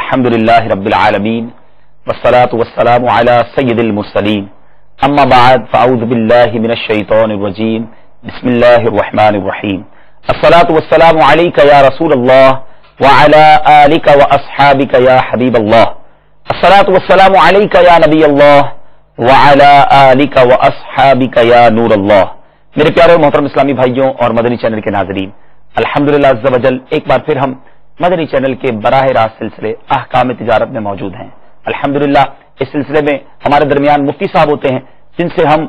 अल्हम्दुलिल्लाहि रब्बिल आलमीन वस्सलातु वस्सलामु अला सय्यिदिल मुरसलीन अम्मा बाद फ़अऊज़ु बिल्लाहि मिनश शैतानिर रजीम बिस्मिल्लाहिर रहमानिर रहीम अस्सलातु वस्सलामु अलैका या रसूलल्लाह व अला आलिका व अस्हाबिका या हबीबल्लाह अस्सलातु वस्सलामु अलैका या नबीयल्लाह व अला आलिका व अस्हाबिका या नूरल्लाह। मेरे प्यारे मोहतरम इस्लामी भाइयों और मदनी चैनल के नाज़रीन, अल्हम्दुलिल्लाह अज़्ज़ा वजल एक बार फिर हम मदनी चैनल के बराह रास्त सिलसिले अहकाम तिजारत में मौजूद हैं। अल्हम्दुलिल्लाह इस सिलसिले में हमारे दरमियान मुफ्ती साहब होते हैं जिनसे हम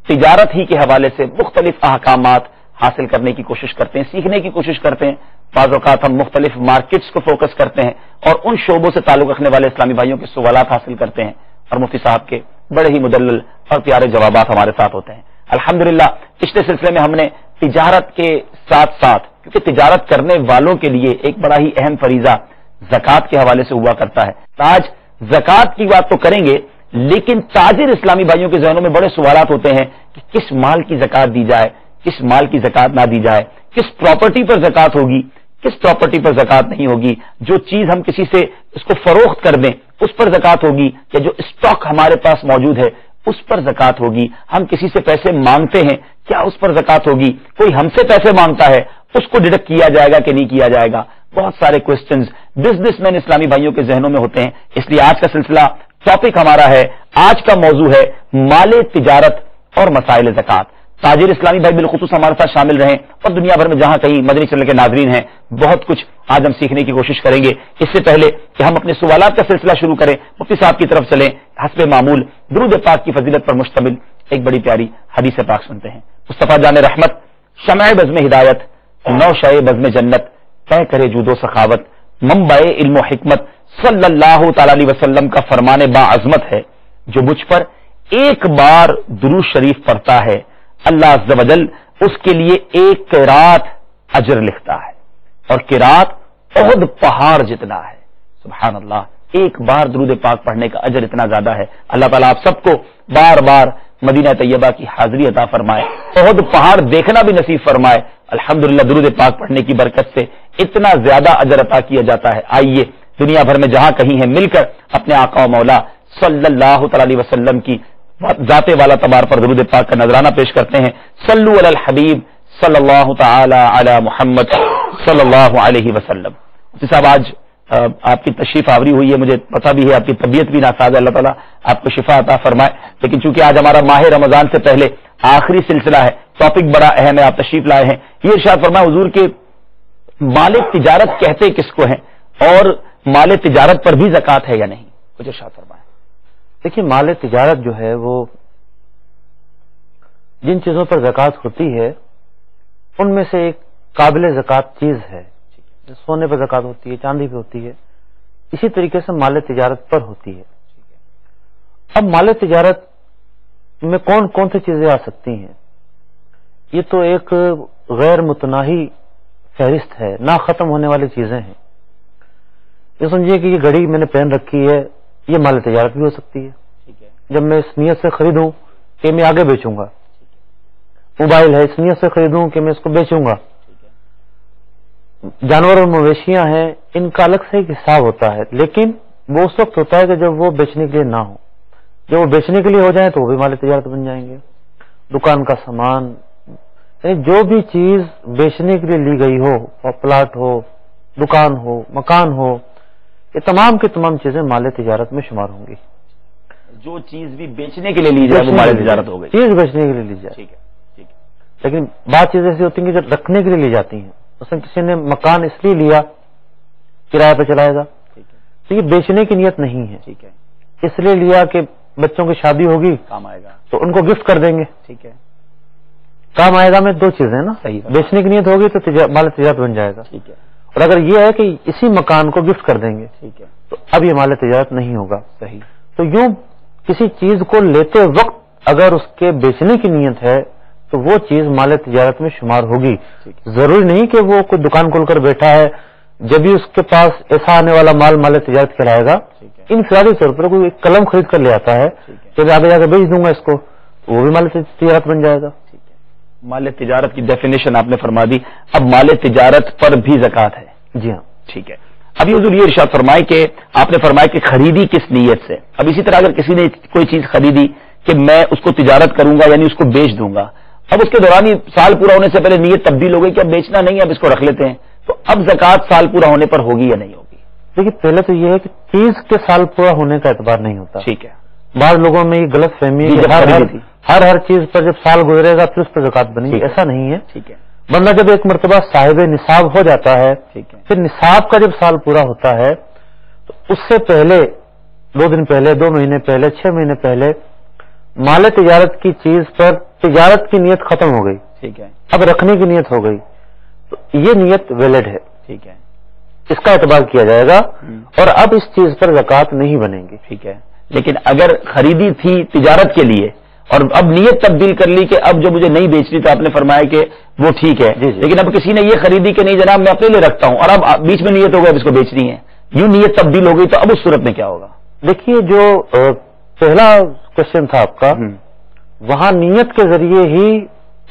तिजारत ही के हवाले से मुख्तलिफ अहकामात हासिल करने की कोशिश करते हैं, सीखने की कोशिश करते हैं। बाज़ औक़ात हम मुख्तलिफ मार्केट्स को फोकस करते हैं और उन शोबों से ताल्लुक रखने वाले इस्लामी भाइयों के सवालात हासिल करते हैं और मुफ्ती साहब के बड़े ही मुदल्लल और प्यारे जवाबात हमारे साथ होते हैं। अल्हम्दुलिल्लाह पिछले सिलसिले में हमने तिजारत के साथ साथ, क्योंकि तिजारत करने वालों के लिए एक बड़ा ही अहम फरीजा ज़कात के हवाले से हुआ करता है। आज ज़कात की बात तो करेंगे, लेकिन ताजिर इस्लामी भाइयों के जहनों में बड़े सवालात होते हैं कि किस माल की ज़कात दी जाए, किस माल की ज़कात ना दी जाए, किस प्रॉपर्टी पर ज़कात होगी, किस प्रॉपर्टी पर ज़कात नहीं होगी, जो चीज हम किसी से उसको फरोख्त कर दें उस पर ज़कात होगी, या जो स्टॉक हमारे पास मौजूद है उस पर ज़कात होगी, हम किसी से पैसे मांगते हैं क्या उस पर ज़कात होगी, कोई हमसे पैसे मांगता है उसको डिडक्ट किया जाएगा कि नहीं किया जाएगा। बहुत सारे क्वेश्चंस बिजनेसमैन इस्लामी भाइयों के जहनों में होते हैं। इसलिए आज का सिलसिला टॉपिक हमारा है, आज का मौजू है माले तिजारत और मसाइल ज़कात। ताजिर इस्लामी भाई बिलखुसूस हमारे साथ शामिल रहें और दुनिया भर में जहां कहीं मदनी चैनल के नाजरीन हैं, बहुत कुछ आज हम सीखने की कोशिश करेंगे। इससे पहले कि हम अपने सवालात का सिलसिला शुरू करें, मुफ्ती साहब की तरफ चलें। हस्बे मामूल दुरूद पाक की फजीलत पर मुश्तमिल एक बड़ी प्यारी हदीस पाक सुनते हैं। मुस्तफा जान रहमत शमए बज़्म हिदायत नौशाए बज़्म जन्नत तय करे जूदो सखावत मंबाए इल्म हिकमत सल्लल्लाहु तआला अलैहि वसल्लम का फरमाने बाअज़मत है, जो मुझ पर एक बार दुरूद शरीफ पढ़ता है अल्लाह अज़्ज़ा वजल उसके लिए एक किरात अजर लिखता है, और किरात उहद पहाड़ जितना है। सुभान अल्लाह, एक बार दुरूद पाक पढ़ने का अजर इतना ज्यादा है। अल्लाह ताला आप सबको बार बार मदीना तैयबा की हाजिरी अता फरमाए, उहद पहाड़ देखना भी नसीब फरमाए। अल्हम्दुलिल्लाह दुरूद पाक पढ़ने की बरकत से इतना ज्यादा अजर अता किया जाता है। आइए दुनिया भर में जहां कहीं है मिलकर अपने आका मौला सल्लल्लाहु अलैहि वसल्लम की जाते वाला तबार पर दुरूद पाक का नजराना पेश करते हैं। सल्लु अलल हबीब सल्लल्लाहु तआला अला मुहम्मद सल्लल्लाहु अलैहि वसल्लम। साहब आज आपकी तशरीफ आवरी हुई है, मुझे पता भी है आपकी तबीयत भी नासाज है, अल्लाह ताला आपको शिफा अता फरमाए। लेकिन चूंकि आज हमारा माह रमजान से पहले आखिरी सिलसिला है, टॉपिक बड़ा अहम है, आप तशरीफ लाए हैं। ये इरशाद फरमाए हुजूर के माले तिजारत कहते किसको हैं और माले तिजारत पर भी ज़कात है या नहीं, कुछ इरशाद फरमाए। देखिए, माल तिजारत जो है वो जिन चीजों पर ज़कात होती है उनमें से एक काबिल ज़कात चीज है। सोने पर ज़कात होती है, चांदी पे होती है, इसी तरीके से माल तिजारत पर होती है। अब माल तिजारत में कौन कौन सी चीजें आ सकती हैं, ये तो एक गैर मुतनाही फहरिस्त है, ना खत्म होने वाली चीजें हैं। ये समझिए कि ये घड़ी मैंने पहन रखी है, ये माल तिजारत भी हो सकती है। जब मैं इस नियत से खरीदूं कि मैं आगे बेचूंगा, मोबाइल है इस नियत से खरीदूं कि मैं इसको बेचूंगा। जानवर और मवेशियां हैं, इनका अलग से एक हिसाब होता है, लेकिन वो उस वक्त होता है कि जब वो बेचने के लिए ना हो। जब वो बेचने के लिए हो जाए तो वो भी माल तिजारत बन जाएंगे। दुकान का सामान, जो भी चीज बेचने के लिए ली गई हो, प्लाट हो, दुकान हो, मकान हो, ये तमाम की तमाम चीजें माल तिजारत में शुमार होंगी। जो चीज भी बेचने के लिए ली जाए वो माल तिजारत हो गई, चीज बेचने के लिए ली जाए। ठीक है, ठीक है। लेकिन बात चीजें ऐसी होती है कि जो रखने के लिए ली जाती हैं, उसमें किसी ने मकान इसलिए लिया किराए पर चलाएगा, तो ये बेचने की नियत नहीं है। ठीक है, इसलिए लिया कि बच्चों की शादी होगी काम आएगा तो उनको गिफ्ट कर देंगे। ठीक है, काम आएगा में दो चीजें ना, सही बेचने की नियत होगी तो माल तिजारत बन जाएगा। ठीक है, और अगर ये है कि इसी मकान को गिफ्ट कर देंगे, ठीक है, तो अब ये माल तिजारत नहीं होगा। सही। तो यूं किसी चीज को लेते वक्त अगर उसके बेचने की नियत है तो वो चीज माल तिजारत में शुमार होगी। जरूरी नहीं कि वो कोई दुकान खोलकर बैठा है, जब भी उसके पास ऐसा आने वाला माल तिजारत कहलाएगा। इनफरादी तौर पर कोई कलम खरीद कर ले आता है कि मैं आगे जाकर बेच दूंगा इसको, तो वो भी माल तिजारत बन जाएगा। माल तिजारत की डेफिनेशन आपने फरमा दी। अब माल तिजारत पर भी ज़कात है। जी हाँ, ठीक है। अभी हुजूर ये इरशाद फरमाए कि आपने फरमाया कि खरीदी किस नीयत से। अब इसी तरह अगर किसी ने कोई चीज खरीदी कि मैं उसको तिजारत करूंगा यानी उसको बेच दूंगा, अब उसके दौरान ही साल पूरा होने से पहले नीयत तब्दील हो गई कि अब बेचना नहीं है, अब इसको रख लेते हैं, तो अब ज़कात साल पूरा होने पर होगी या नहीं होगी? देखिए, पहले तो ये है कि चीज के साल पूरा होने का एतबार नहीं होता। ठीक है। बाद लोगों में ये गलत फहमी है कि हर चीज पर जब साल गुजरेगा फिर उस पर ज़कात बनेगी, ऐसा नहीं है। ठीक है। बंदा जब एक मरतबा साहिब निसाब हो जाता है, ठीक है, फिर निसाब का जब साल पूरा होता है तो उससे पहले 2 दिन पहले, 2 महीने पहले, 6 महीने पहले माल तिजारत की चीज पर तिजारत की नीयत खत्म हो गई। ठीक है। अब रखने की नीयत हो गई, तो ये नीयत वैलिड है। ठीक है। इसका एतबार किया जाएगा और अब इस चीज पर ज़कात नहीं बनेगी। ठीक है। लेकिन अगर खरीदी थी तिजारत के लिए और अब नीयत तब्दील कर ली कि अब जो मुझे नहीं बेचनी, तो आपने फरमाया कि वो ठीक है, लेकिन अब किसी ने ये खरीदी कि नहीं जनाब मैं अपने लिए रखता हूं, और अब बीच में नीयत हो गई अब इसको बेचनी है, यूं नीयत तब्दील हो गई, तो अब उस सूरत में क्या होगा? देखिए, जो पहला क्वेश्चन था आपका, वहां नीयत के जरिए ही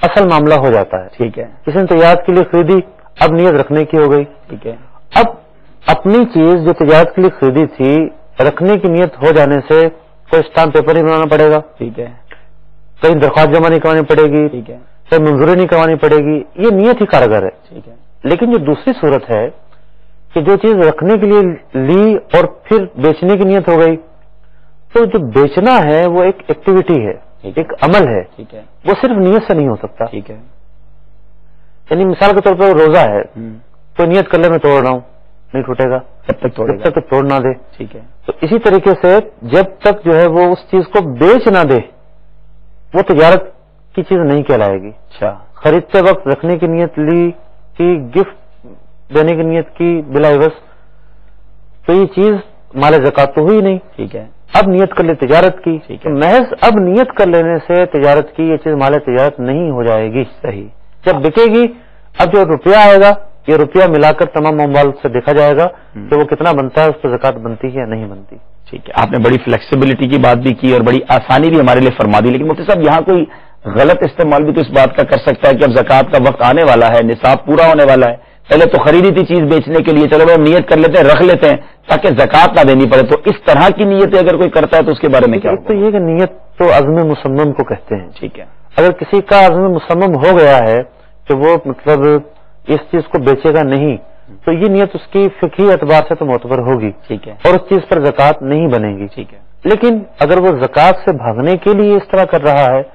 असल मामला हो जाता है। ठीक है। किसी ने तिजारत के लिए खरीदी, अब नीयत रखने की हो गई। ठीक है। अब अपनी चीज जो तिजारत के लिए खरीदी थी, रखने की नीयत हो जाने से कोई स्टाम्प पेपर नहीं बनाना पड़ेगा। ठीक है। कहीं दरख्वास्त जमा नहीं करवानी पड़ेगी। ठीक है। कहीं मंजूरी नहीं करवानी पड़ेगी, ये नीयत ही कारगर है। ठीक है। लेकिन जो दूसरी सूरत है कि जो चीज रखने के लिए ली और फिर बेचने की नीयत हो गई, तो जो बेचना है वो एक एक्टिविटी है, एक अमल है। ठीक है। वो सिर्फ नीयत से नहीं हो सकता। ठीक है। यानी मिसाल के तौर पर रोजा है, कोई नियत कर ले मैं तोड़ रहा हूं, नहीं टूटेगा जब तक तोड़ ना दे। ठीक है। तो इसी तरीके से जब तक जो है वो उस चीज को बेच ना दे, वो तिजारत की चीज नहीं कहलाएगी। अच्छा। खरीदते वक्त रखने की नीयत ली कि गिफ्ट देने की नीयत की बिला इवज, तो ये चीज माल ज़कात तो हुई नहीं। ठीक है। अब नियत कर ले तिजारत की, तो महज अब नियत कर लेने से तिजारत की ये चीज माल तिजारत नहीं हो जाएगी। सही। जब बिकेगी, अब जो रुपया आएगा, ये रुपया मिलाकर तमाम अमवाल से देखा जाएगा कि वो कितना बनता है, उस पर ज़कात बनती है या नहीं बनती। ठीक है। आपने बड़ी फ्लेक्सिबिलिटी की बात भी की और बड़ी आसानी भी हमारे लिए फरमा दी, लेकिन मुफ्ती साहब यहाँ कोई गलत इस्तेमाल भी तो इस बात का कर सकता है कि अब ज़कात का वक्त आने वाला है, निसाब पूरा होने वाला है, पहले तो खरीदी थी चीज बेचने के लिए, चलो भाई नियत कर लेते हैं, रख लेते हैं ताकि ज़कात ना देनी पड़े, तो इस तरह की नीयत अगर कोई करता है तो उसके बारे में क्या? तो ये कि नियत तो अज़्म मुसम्मम को कहते हैं। ठीक है। अगर किसी का अज़्म मुसम्मम हो गया है कि वो मतलब इस चीज को बेचेगा नहीं, तो ये नियत उसकी फिक्ही एतबार से तो मोतबर होगी। ठीक है। और उस चीज पर ज़कात नहीं बनेगी। ठीक है। लेकिन अगर वो ज़कात से भागने के लिए इस तरह कर रहा है,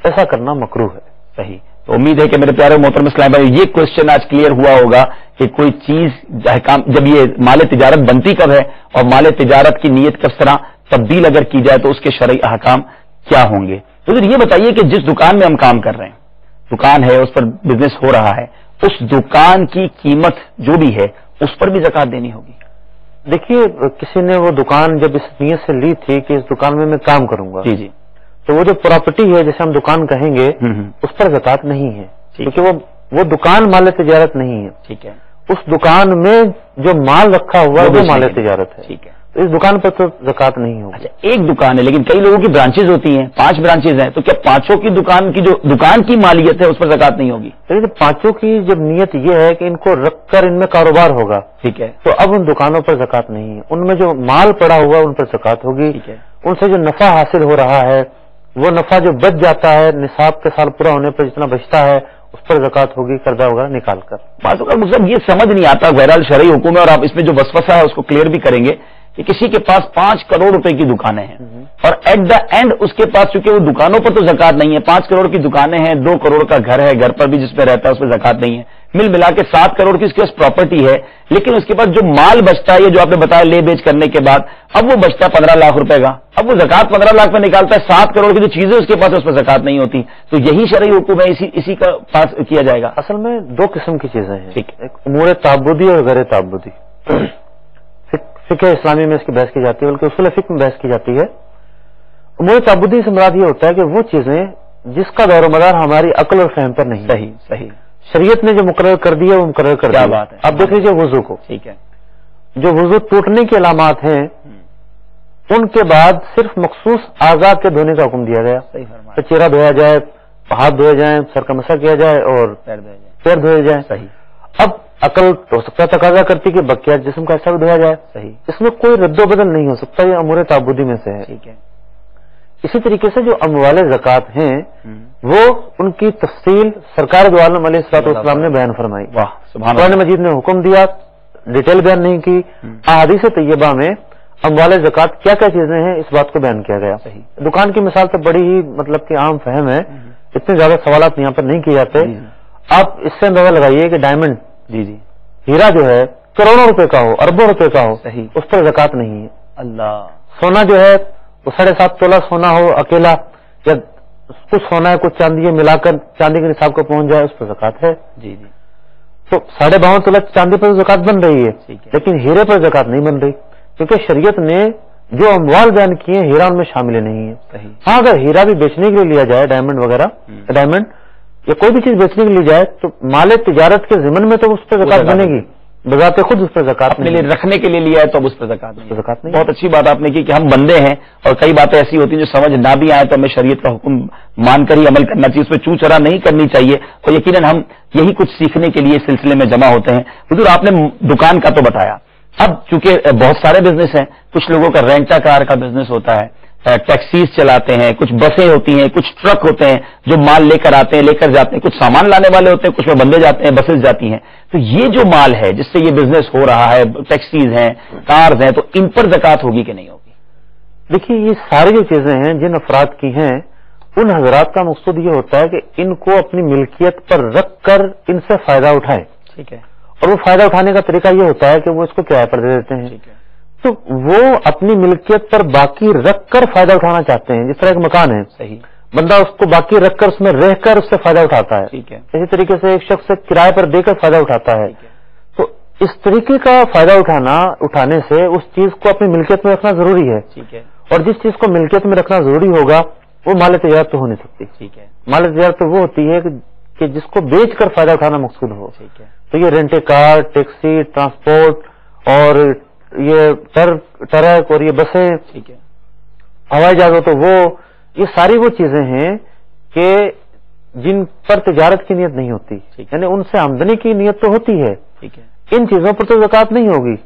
ऐसा करना मकरूह है। सही। तो उम्मीद है कि मेरे प्यारे मोहतरम इस्लाम भाई ये क्वेश्चन आज क्लियर हुआ होगा कि कोई चीज जब ये माल तिजारत बनती कब है और माल तिजारत की नीयत किस तरह तब्दील अगर की जाए तो उसके शरई अहकाम क्या होंगे। तो ये बताइए कि जिस दुकान में हम काम कर रहे हैं, दुकान है, उस पर बिजनेस हो रहा है, उस दुकान की कीमत जो भी है उस पर भी ज़कात देनी होगी? देखिए, किसी ने वो दुकान जब इस नीयत से ली थी कि इस दुकान में मैं काम करूंगा, जी जी, तो वो जो प्रॉपर्टी है जैसे हम दुकान कहेंगे उस पर ज़कात नहीं है, क्योंकि वो दुकान माल तिजारत नहीं है। ठीक है। उस दुकान में जो माल रखा हुआ है वो माल तिजारत है। ठीक है। तो इस दुकान पर तो ज़कात नहीं होगी। अच्छा, एक दुकान है लेकिन कई लोगों की ब्रांचेज होती हैं, 5 ब्रांचेज हैं, तो क्या पांचों की दुकान की जो दुकान की मालियत है उस पर ज़कात नहीं होगी? लेकिन पांचों की जब नियत ये है कि इनको रखकर इनमें कारोबार होगा, ठीक है, तो अब उन दुकानों पर ज़कात नहीं है, उनमें जो माल पड़ा हुआ उन पर ज़कात होगी। ठीक है। उनसे जो नफा हासिल हो रहा है, वो नफा जो बच जाता है निसाब के साल पूरा होने पर जितना बचता है उस पर ज़कात होगी, कर्जा वगैरह निकाल कर। बातों का मतलब ये समझ नहीं आता बहरहाल शरई हुक्म है, और आप इसमें जो वसवसा है उसको क्लियर भी करेंगे कि किसी के पास 5 करोड़ रुपए की दुकानें हैं और एट द एंड उसके पास चूंकि वो दुकानों पर तो ज़कात नहीं है, 5 करोड़ की दुकानें हैं, 2 करोड़ का घर है, घर पर भी जिसपे रहता है उस पर ज़कात नहीं है, मिल मिला के 7 करोड़ की उसके पास प्रॉपर्टी है, लेकिन उसके पास जो माल बचता है, ये जो आपने बताया ले बेच करने के बाद, अब वो बचता है 15 लाख रुपए का, अब वो ज़कात 15 लाख में निकालता है, 7 करोड़ की जो चीजें उसके पास है उस पर ज़कात नहीं होती, तो यही शरई हुक्म है, इसी का पास किया जाएगा। असल में 2 किस्म की चीजें हैं, ठीक, एक उमूर ताबुदी और गैर ताबुदी। फिक्र इस्लामी में इसकी बहस की जाती है, बल्कि उसूल फिक्र में बहस की जाती है। उमूर ताबुदी से मुराद ये होता है कि वो चीजें जिसका दौर मदार हमारी अक्ल और फहम पर नहीं। सही सही। शरीयत ने जो मुकर्रर कर दिया वो मुकर्रर कर दिया। क्या बात है। आप देख लीजिए वुजू को, ठीक है, जो वुजू टूटने की अलामात हैं उनके बाद सिर्फ मखसूस आज़ा के धोने का हुक्म दिया गया। सही फरमाया। तो चेहरा धोया जाए, हाथ धोए जाए, सर का मसा किया जाए और पैर धोए जाए। सही। अब अकल तो हो सकता है तकाजा करती कि बकिया जिस्म का हिस्सा भी धोया जाए। सही। इसमें कोई रद्दोबदल नहीं हो सकता, ये अमूर ताबुदी में से है। ठीक है। इसी तरीके से जो अमवाल ज़कात हैं वो उनकी तफसील सरकार दो आलम अलैहिस्सलाम ने बयान फरमाई। वाह सुभान कुरान अल्लाह। मजीद ने हुक्म दिया, डिटेल बयान नहीं की। अहादीस तैयबा में अमवाल ज़कात क्या क्या चीजें हैं इस बात को बयान किया गया। सही। दुकान की मिसाल तो बड़ी ही मतलब कि आम फहम है, इतने ज्यादा सवालात यहाँ पर नहीं किए जाते। आप इससे अंदाजा लगाइए कि डायमंड, जी जी, हीरा जो है करोड़ों रुपए का हो, अरबों रुपए का हो, सही, उस पर ज़कात नहीं है। अल्लाह। सोना जो है वो 7.5 तोला सोना हो अकेला, या कुछ सोना है कुछ चांदी है, मिलाकर चांदी के निसाब को पहुंच जाए, उस पर ज़कात है। जी जी। तो 52.5 तोला चांदी पर ज़कात बन रही है, ठीक है। लेकिन हीरे पर ज़कात नहीं बन रही, क्योंकि शरीयत ने जो अमवाल बयान किए हैं हीरा उनमें शामिल नहीं है। सही। हाँ, अगर हीरा भी बेचने के लिए लिया जाए, डायमंड वगैरह, डायमंड या कोई भी चीज बेचने के लिए जाए, तो माल तिजारत के जिम्मन में तो उस पर ज़कात बनेगी, बजाते खुद उस पर ज़कात अपने लिए रखने के लिए लिया है तो अब उस पर ज़कात नहीं। ज़कात नहीं। बहुत अच्छी बात आपने की कि हम बंदे हैं और कई बातें ऐसी होती हैं जो समझ ना भी आए तो हमें शरीयत का हुक्म मानकर ही अमल करना चाहिए, उसमें चू चरा नहीं करनी चाहिए। और यकीनन हम यही कुछ सीखने के लिए सिलसिले में जमा होते हैं। हुजूर आपने दुकान का तो बताया, अब चूंकि बहुत सारे बिजनेस हैं, कुछ लोगों का रेंटा कार का बिजनेस होता है, टैक्सीज चलाते हैं, कुछ बसें होती हैं, कुछ ट्रक होते हैं जो माल लेकर आते हैं लेकर जाते हैं, कुछ सामान लाने वाले होते हैं, कुछ में बंदे जाते हैं, बसेस जाती हैं। तो ये जो माल है जिससे ये बिजनेस हो रहा है, टैक्सीज हैं, कार्स हैं, तो इन पर ज़कात होगी कि नहीं होगी? देखिए, ये सारी जो चीजें हैं जिन अफराद की हैं, उन हजरात का मकसद ये होता है कि इनको अपनी मिल्कियत पर रख कर इनसे फायदा उठाएं। ठीक है। और वो फायदा उठाने का तरीका ये होता है कि वो इसको किराए पर दे देते हैं। ठीक है। तो वो अपनी मिल्कियत पर बाकी रखकर फायदा उठाना चाहते हैं। जिस तरह एक मकान है, सही, बंदा उसको बाकी रखकर उसमें रहकर उससे फायदा उठाता है। ठीक है। इसी तरीके से एक शख्स किराए पर देकर फायदा उठाता है। तो इस तरीके का फायदा उठाने से उस चीज को अपनी मिल्कियत में रखना जरूरी है। ठीक है। और जिस चीज को मिल्कियत में रखना जरूरी होगा वो माल तिजारत तो हो नहीं सकती। ठीक है। माल तिजारत तो वो होती है कि जिसको बेचकर फायदा उठाना मकसूद हो। ठीक है। तो ये रेंटे कार, टैक्सी, ट्रांसपोर्ट और ये ट्रक और ये बसें, ठीक है, हवाई जहाज, तो ये सारी वो चीजें हैं कि जिन पर तिजारत की नियत नहीं होती, यानी उनसे आमदनी की नियत तो होती है। ठीक है। इन चीजों पर तो ज़कात नहीं होगी।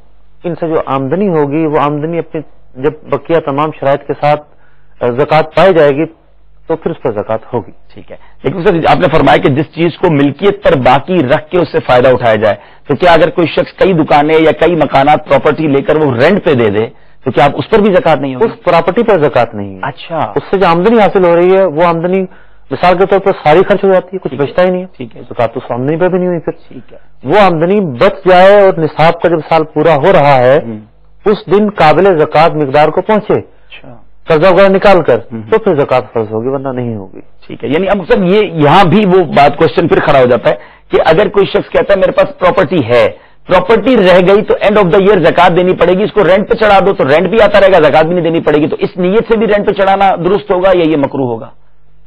इनसे जो आमदनी होगी वो आमदनी अपनी जब बकिया तमाम शराइत के साथ ज़कात पाई जाएगी तो फिर उस पर ज़कात होगी। ठीक है। लेकिन सर आपने फरमाया कि जिस चीज को मिल्कियत पर बाकी रख के उससे फायदा उठाया जाए, तो क्या अगर कोई शख्स कई दुकानें या कई मकानात प्रॉपर्टी लेकर वो रेंट पे दे दे तो क्या आप उस पर भी ज़कात नहीं होगी? उस प्रॉपर्टी पर ज़कात नहीं है। अच्छा। उससे जो आमदनी हासिल हो रही है वो आमदनी मिसाल के तौर पर सारी खर्च हो जाती है, कुछ बचता ही नहीं है। ठीक है। ज़कात उस आमदनी पर भी नहीं हुई। फिर ठीक है। वो आमदनी बच जाए और निसाब का जब साल पूरा हो रहा है उस दिन काबिल ज़कात मिकदार को पहुंचे, अच्छा, कर्जा वगैरह निकाल कर, तो फिर ज़कात फर्ज होगी, वरना नहीं होगी। ठीक है। यानी अब सर ये यहां भी वो बात क्वेश्चन फिर खड़ा हो जाता है कि अगर कोई शख्स कहता है मेरे पास प्रॉपर्टी है, प्रॉपर्टी रह गई तो एंड ऑफ द ईयर ज़कात देनी पड़ेगी, इसको रेंट पे चढ़ा दो तो रेंट भी आता रहेगा, ज़कात भी नहीं देनी पड़ेगी, तो इस नीयत से भी रेंट पे चढ़ाना दुरुस्त होगा या ये मकरूह होगा?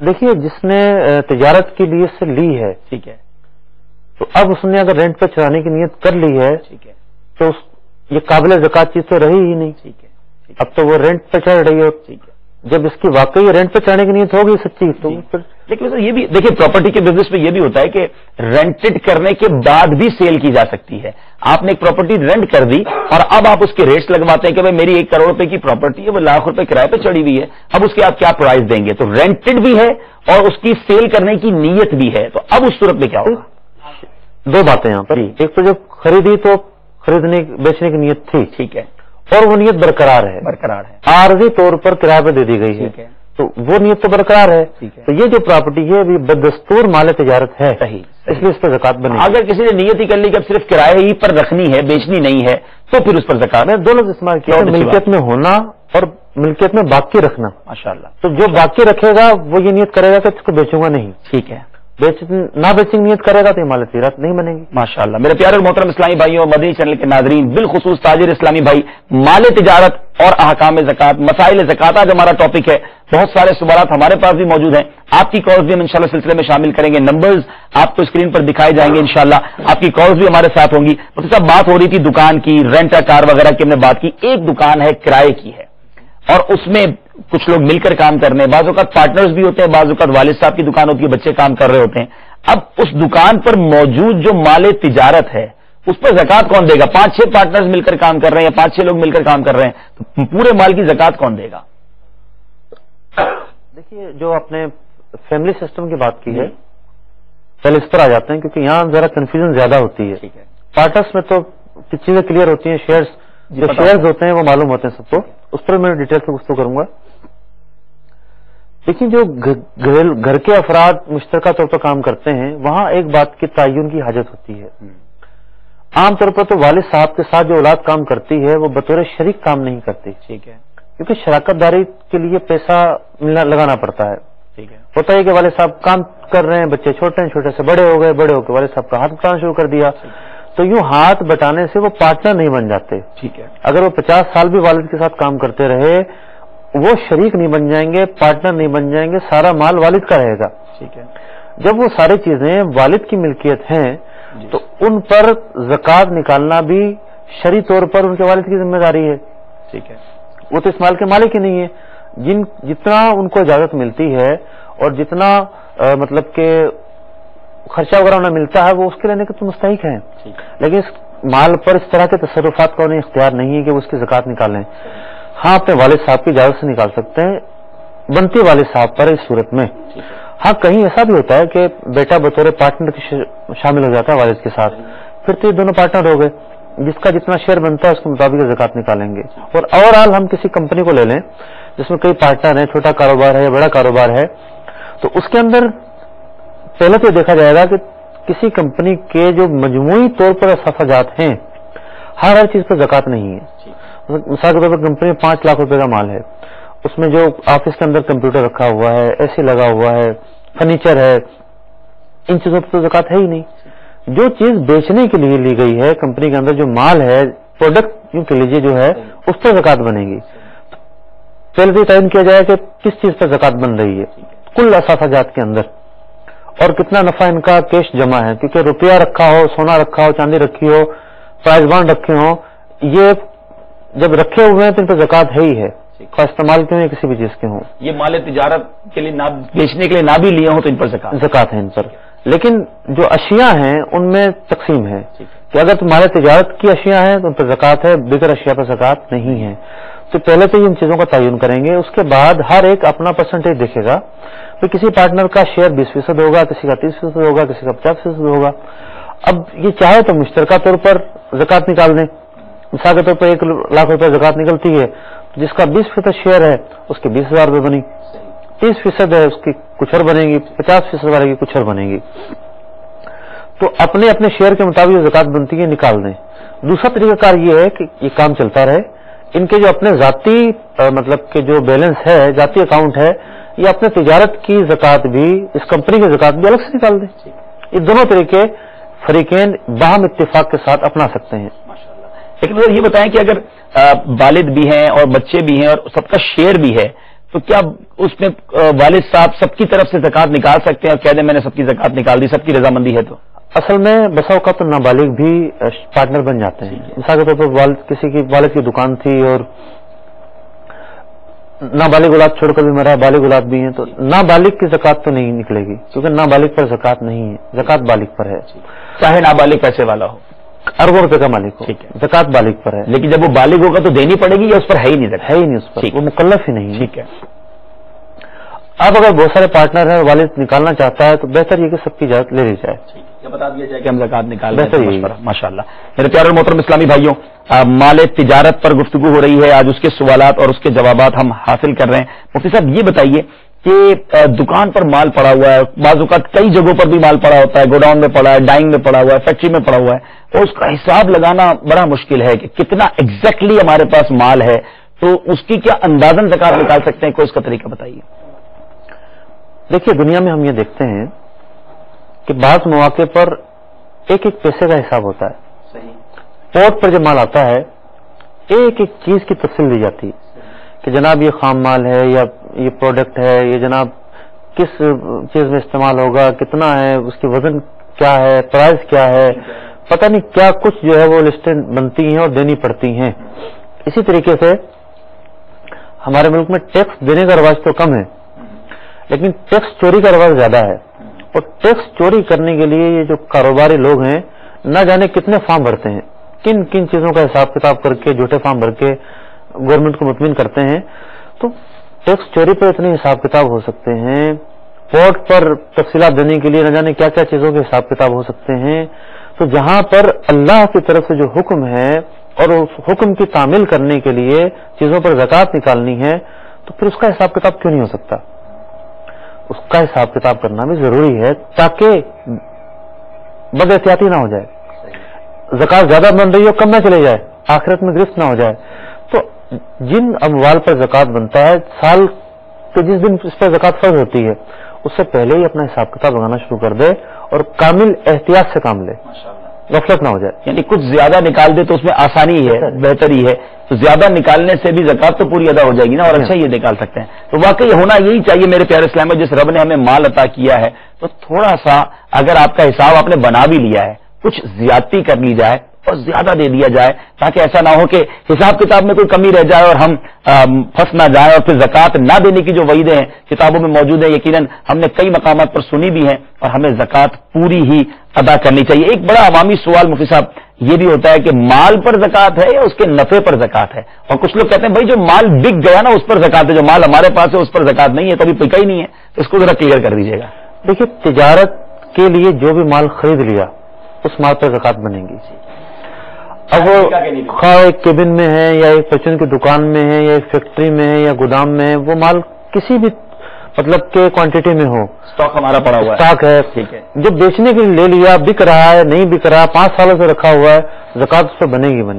देखिए, जिसने तिजारत के लिए से ली है, ठीक है, तो अब उसने अगर रेंट पे चढ़ाने की नियत कर ली है, ठीक है, तो ये काबिल ज़कात चीज तो रही ही नहीं। ठीक है, अब तो वो रेंट पे चढ़ रही है। ठीक है। जब इसकी वाकई रेंट पे चढ़ने की नियत होगी सच्ची, तो फिर लेकिन सर ये भी देखिए, प्रॉपर्टी के बिजनेस में ये भी होता है कि रेंटेड करने के बाद भी सेल की जा सकती है। आपने एक प्रॉपर्टी रेंट कर दी और अब आप उसके रेट्स लगवाते हैं कि भाई मेरी 1 करोड़ रुपए की प्रॉपर्टी है, वो लाख रुपए किराए पे चढ़ी हुई है, अब उसके आप क्या प्राइस देंगे? तो रेंटेड भी है और उसकी सेल करने की नीयत भी है, तो अब उस सूरत में क्या होगा? दो बातें यहाँ पर। एक तो जब खरीदी तो खरीदने बेचने की नियत थी, ठीक है, और वो नियत बरकरार है, आर्जी तौर पर किराए पर दे दी गई है, तो वो नियत तो बरकरार है। तो ये जो प्रॉपर्टी है अभी बदस्तूर माल तिजारत है, सही, इसलिए इस पर ज़कात बनेगी। अगर किसी ने नियत ही कर ली कि अब सिर्फ किराए ही पर रखनी है, बेचनी नहीं है, तो फिर उस पर ज़कात। मैं दोनों इस्तेमाल किया, मिल्कियत में होना और मिल्कियत में बाकी रखना। माशाअल्लाह। तो जो बाकी रखेगा वो ये नियत करेगा कि इसको बेचूंगा नहीं, ठीक है, ना बेचने की नियत करेगा तो माल तिजारत नहीं बनेगी। माशाअल्लाह। मेरे प्यारे और मोहतरम इस्लामी भाइयों, मदनी चैनल के नाजरीन, बिलखुसूस ताजिर इस्लामी भाई, माल तिजारत और अहकाम ज़कात, मसाइल ज़कात आज हमारा टॉपिक है। बहुत सारे सवालात हमारे पास भी मौजूद हैं, आपकी कॉल्स भी हम इंशाल्लाह सिलसिले में शामिल करेंगे। नंबर्स आपको स्क्रीन पर दिखाए जाएंगे, इंशाल्लाह आपकी कॉल्स भी हमारे साथ होंगी। तो सब बात हो रही थी दुकान की, रेंट कार वगैरह की हमने बात की। एक दुकान है किराए की है और उसमें कुछ लोग मिलकर काम कर रहे हैं, बाज़ औक़ात पार्टनर्स भी होते हैं, बाज़ औक़ात वालिद साहब की दुकान होती है, बच्चे काम कर रहे होते हैं। अब उस दुकान पर मौजूद जो माल तिजारत है اس پر زکات کون دے گا؟ 5-6 پارٹنرز مل کر کام کر رہے ہیں یا 5-6 لوگ مل کر کام کر رہے ہیں، تو پورے مال کی زکات کون دے گا؟ دیکھیے، جو آپ نے فیملی سسٹم کی بات کی ہے، پہلے اس پر آ جاتے ہیں کیونکہ یہاں ذرا کنفیوژن زیادہ ہوتی ہے. پارٹنرس میں تو چیزیں کلیئر ہوتی ہیں، جو شیئرز ہوتے ہیں وہ معلوم ہوتے ہیں سب کو، اس پر میں ڈیٹیل سے گفتگو کروں گا. لیکن جو گھر کے افراد مشترکہ طور پر کام کرتے ہیں، وہاں ایک بات کی تعین کی حاجت ہوتی ہے. عام طور پر تو والد صاحب کے ساتھ جو اولاد کام کرتی ہے وہ بطور شریک کام نہیں کرتی، ٹھیک ہے، کیونکہ شراکت داری کے لیے پیسہ لگانا پڑتا ہے. ٹھیک ہے، ہوتا ہے کہ والد صاحب کام کر رہے ہیں، بچے چھوٹے ہیں، چھوٹے سے بڑے ہو گئے، بڑے ہو کے والد صاحب کا ہاتھ بٹانا شروع کر دیا، تو یوں ہاتھ بٹانے سے وہ پارٹنر نہیں بن جاتے. ٹھیک ہے، اگر وہ 50 سال بھی والد کے ساتھ کام کرتے رہے وہ شریک نہیں بن جائیں گے، پارٹنر نہیں بن جائیں گے، سارا مال والد کا رہے گا. ٹھیک ہے، جب وہ ساری چیزیں والد کی ملکیت ہیں تو ان پر زکات نکالنا بھی شرعی طور پر ان کے والد کی ذمہ داری ہے. ٹھیک ہے، وہ تو اس مال کے مالک ہی نہیں ہے. جتنا ان کو اجازت ملتی ہے اور جتنا مطلب کہ خرچہ وغیرہ انہیں ملتا ہے وہ اس کے لینے کے تو مستحق ہیں، لیکن اس مال پر اس طرح کے تصرفات کا انہیں اختیار نہیں ہے کہ وہ اس کی زکات نکالیں. ہاں، اپنے والد صاحب کی اجازت سے نکال سکتے ہیں، بنتی والد صاحب پر اس صورت میں. ہاں، کہیں ایسا بھی ہوتا ہے کہ بیٹا بطور پارٹنر شامل ہو جاتا ہے والد کے ساتھ، پھر تو یہ دونوں پارٹنر ہو گئے، جس کا جتنا شیئر بنتا ہے اس کے مطابق زکات نکالیں گے. اور اوور آل ہم کسی کمپنی کو لے لیں جس میں کئی پارٹنر ہیں، چھوٹا کاروبار ہے یا بڑا کاروبار ہے، تو اس کے اندر پہلے تو دیکھا جائے گا کہ کسی کمپنی کے جو مجموعی طور پر اثاثہ جات ہیں ہر چیز پر زکات نہیں ہے. مثال کے طور پر کمپنی میں 5 لاکھ روپے کا مال ہے، اس میں جو آفس کے اندر کمپیوٹر رکھا ہوا ہے، اے سی لگا ہوا ہے، فرنیچر ہے، ان چیزوں پر تو زکات ہے ہی نہیں. جو چیز بیچنے کے لیے لی گئی ہے کمپنی کے اندر، جو مال ہے، پروڈکٹ یوں کہہ لیجیے جو ہے، اس پر زکات بنے گی. پہلے تو تعین کیا جائے کہ کس چیز پر زکات بن رہی ہے، کل اثاثہ جات کے اندر، اور کتنا نفع ان کا کیش جمع ہے. کیونکہ روپیہ رکھا ہو، سونا رکھا ہو، چاندی رکھی ہو، پرائز بانڈ رکھے ہوں، یہ جب رکھے ہوئے ہیں تو ان پر زکات ہے ہی ہے، کا استعمال کیوں کسی بھی چیز کے ہوں. یہ مال تجارت کے لیے نہ بیچنے کے لیے نہ بھی لیے ہوں تو ان پر زکات ہے ان پر. لیکن جو اشیاء ہیں ان میں تقسیم ہے کہ اگر تمہارے تجارت کی اشیاء ہیں تو ان پر زکات ہے، دیگر اشیاء پر زکات نہیں ہے. تو پہلے تو ان چیزوں کا تعین کریں گے، اس کے بعد ہر ایک اپنا پرسنٹیج دیکھے گا. تو کسی پارٹنر کا شیئر 20% ہوگا، کسی کا 30% ہوگا، کسی کا 50% ہوگا. اب یہ چاہے تو مشترکہ طور پر زکات نکال دیں. مثال کے طور پر 1 لاکھ روپے زکات نکلتی ہے، جس کا 20% شیئر ہے اس کے 20,000 روپے بنی، 30% ہے اس کی کچھ اور بنے گی، 50% والے کی کچھ اور بنے گی. تو اپنے اپنے شیئر کے مطابق جو زکات بنتی ہے نکال دیں. دوسرا طریقہ کار یہ ہے کہ یہ کام چلتا رہے، ان کے جو اپنے ذاتی مطلب کہ جو بیلنس ہے، ذاتی اکاؤنٹ ہے، یہ اپنے تجارت کی زکات بھی، اس کمپنی کی زکات بھی الگ سے نکال دیں. یہ دونوں طریقے فریقین باہم اتفاق کے ساتھ اپنا سکتے ہیں. لیکن سر یہ بتائیں کہ اگر والد بھی ہیں اور بچے بھی ہیں اور سب کا شیئر بھی ہے تو کیا اس میں والد صاحب سب کی طرف سے زکات نکال سکتے ہیں اور کہہ دیں میں نے سب کی زکات نکال دی، سب کی رضامندی ہے؟ تو اصل میں بسا اوقات تو نابالغ بھی پارٹنر بن جاتے ہیں. مثال کے طور پر کسی کی والد کی دکان تھی اور نابالغ اولاد چھوڑ کر بھی مرا، بالغ اولاد بھی ہیں، تو نابالغ کی زکات تو نہیں نکلے گی کیونکہ نابالغ پر زکات نہیں ہے، زکات بالغ پر ہے. چاہے نابالغ پیسے والا ہو، اربوں روپے کا مالک ہو، زکات بالغ پر ہے. لیکن جب وہ بالغ ہوگا تو دینی پڑے گی یا اس پر ہے ہی نہیں؟ ہے ہی نہیں اس پر، وہ مکلف ہی نہیں. ٹھیک ہے. اب اگر بہت سارے پارٹنر ہیں اور والد نکالنا چاہتا ہے تو بہتر یہ کہ سب کی اجازت لے لی جائے، بتا دیا جائے کہ ہم زکات نکال رہے ہیں. ماشاء اللہ. میرے پیارے اور محترم اسلامی بھائیوں، مال تجارت پر گفتگو ہو رہی ہے. آج اس کے سوالات اور اس کے جوابات ہم حاصل کر رہے ہیں. مفتی صاحب یہ بتائیے کہ دکان پر مال پڑا ہوا ہے، بعض اوقات کئی جگہوں پر بھی مال پڑا ہوتا ہے، گوڈاؤن میں پڑا ہے، ڈائنگ میں پڑا ہوا ہے، فیکٹری میں پڑا ہوا ہے، اور اس کا حساب لگانا بڑا مشکل ہے کہ کتنا ایگزیکٹلی ہمارے پاس مال ہے، تو اس کی کیا اندازن زکات نکال سکتے ہیں؟ کوئی اس کا طریقہ بتائیے. دیکھیے، دنیا میں ہم یہ دیکھتے ہیں کہ بعض مواقع پر ایک ایک پیسے کا حساب ہوتا ہے. پورٹ پر جب مال آتا ہے ایک ایک چیز کی تفصیل دی جاتی ہے کہ جناب یہ خام مال ہے یا یہ پروڈکٹ ہے، یہ جناب کس چیز میں استعمال ہوگا، کتنا ہے، اس کی وزن کیا ہے، پرائز کیا ہے، پتہ نہیں کیا کچھ جو ہے وہ لسٹیں بنتی ہیں اور دینی پڑتی ہیں. اسی طریقے سے ہمارے ملک میں ٹیکس دینے کا رواج تو کم ہے لیکن ٹیکس چوری کا رواج زیادہ ہے. اور ٹیکس چوری کرنے کے لیے یہ جو کاروباری لوگ ہیں نہ جانے کتنے فارم بھرتے ہیں, کن کن چیزوں کا حساب کتاب کر کے جھوٹے فارم بھر کے گورنمنٹ کو مطمئن کرتے ہیں. تو ٹیکس چوری پر اتنے حساب کتاب ہو سکتے ہیں, پورٹ پر تفصیلات دینے کے لیے نہ جانے کیا کیا چیزوں کے حساب کتاب ہو سکتے ہیں. تو جہاں پر اللہ کی طرف سے جو حکم ہے اور اس حکم کی تعمیل کرنے کے لیے چیزوں پر زکوٰۃ نکالنی ہے, تو پھر اس کا حساب کتاب کیوں نہیں ہو سکتا؟ اس کا حساب کتاب کرنا بھی ضروری ہے تاکہ بد احتیاطی نہ ہو جائے, زکوٰۃ زیادہ بن رہی ہو کم نہ چلے جائے, آخرت میں گرفت نہ ہو جائے. تو جن اموال پر زکوٰۃ بنتا ہے, سال کے جس دن اس پر زکوٰۃ فرض ہوتی ہے اس سے پہلے ہی اپنا حساب کتاب لگانا شروع کر دے اور کامل احتیاط سے کام لے, غفلت نہ ہو جائے. یعنی کچھ زیادہ نکال دے تو اس میں آسانی ہے, بہتری ہے. تو زیادہ نکالنے سے بھی زکوٰۃ تو پوری ادا ہو جائے گی نا, اور اچھا یہ نکال سکتے ہیں. تو واقعی ہونا یہی چاہیے میرے پیارے اسلام میں, جس رب نے ہمیں مال عطا کیا ہے تو تھوڑا سا اگر آپ کا حساب آپ نے بنا بھی لیا ہے, کچھ زیادتی کر لی جائے اور زیادہ دے دیا جائے, تاکہ ایسا نہ ہو کہ حساب کتاب میں کوئی کمی رہ جائے اور ہم پھنس نہ جائیں, اور پھر زکوٰۃ نہ دینے کی جو وعیدیں ہیں کتابوں میں موجود ہیں, یقیناً ہم نے کئی مقامات پر سنی بھی ہیں, اور ہمیں زکوٰۃ پوری ہی ادا کرنی چاہیے. ایک بڑا عوامی سوال مفتی صاحب یہ بھی ہوتا ہے کہ مال پر زکوٰۃ ہے یا اس کے نفع پر زکوٰۃ ہے؟ اور کچھ لوگ کہتے ہیں بھائی جو مال بک گیا نا اس پر زکوٰۃ ہے, جو مال ہمارے پاس ہے اس پر زکوٰۃ نہیں ہے, کبھی پکا ہی نہیں ہے. اس کو ذرا کلیئر کر دیجیے گا. دیکھیے, تجارت کے لیے جو بھی مال خرید لیا اس مال پر زکوٰۃ بنے گی. اب وہ خواہ ایک کیبن میں ہے یا ایک پرچون کی دکان میں ہے یا ایک فیکٹری میں ہے یا گودام میں ہے, وہ مال کسی بھی مطلب کہ کوانٹٹی میں ہو, اسٹاک ہمارا پڑا ہوا ہے, اسٹاک ہے, ٹھیک ہے, جو بیچنے کے لیے لے لیا, بک رہا ہے نہیں بک رہا, 5 سالوں سے رکھا ہوا ہے, زکوٰۃ اس پر بنے گی.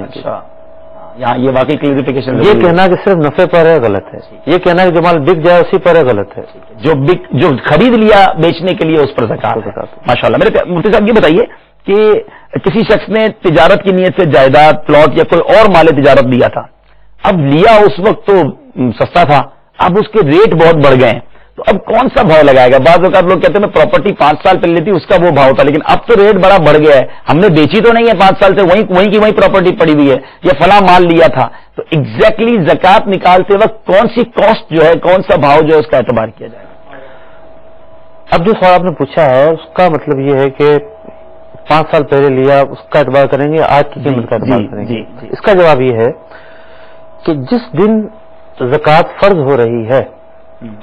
یہاں یہ واقعی کلیریفیکیشن, یہ کہنا کہ صرف نفع پر ہے غلط ہے, یہ کہنا کہ جو مال بک جائے اسی پر ہے غلط ہے. جو خرید لیا بیچنے کے لیے اس پر زکوٰۃ. ماشاء اللہ. میرے مفتی صاحب یہ بتائیے کہ کسی شخص نے تجارت کی نیت سے جائیداد, پلاٹ یا کوئی اور مال تجارت لیا تھا, اب لیا اس وقت تو سستا تھا, اب اس کے ریٹ بہت بڑھ گئے ہیں, تو اب کون سا بھاؤ لگائے گا؟ بعض اوقات لوگ کہتے ہیں میں پراپرٹی 5 سال پہلے لی تھی اس کا وہ بھاؤ تھا, لیکن اب تو ریٹ بڑا بڑھ گیا ہے, ہم نے بیچی تو نہیں ہے 5 سال سے, وہیں کی وہیں پراپرٹی پڑی ہوئی ہے, یا فلاں مال لیا تھا. تو ایگزیکٹلی زکوٰۃ نکالتے وقت کون سی کاسٹ جو ہے, کون سا بھاؤ جو ہے اس کا اعتبار کیا جائے گا؟ اب جو سوال آپ نے پوچھا ہے اس کا مطلب یہ ہے کہ 5 سال پہلے لیا اس کا اعتبار کریں گے, آج کی قیمت کا اعتبار کریں گے. اس کا جواب یہ ہے کہ جس دن زکوٰۃ فرض ہو رہی ہے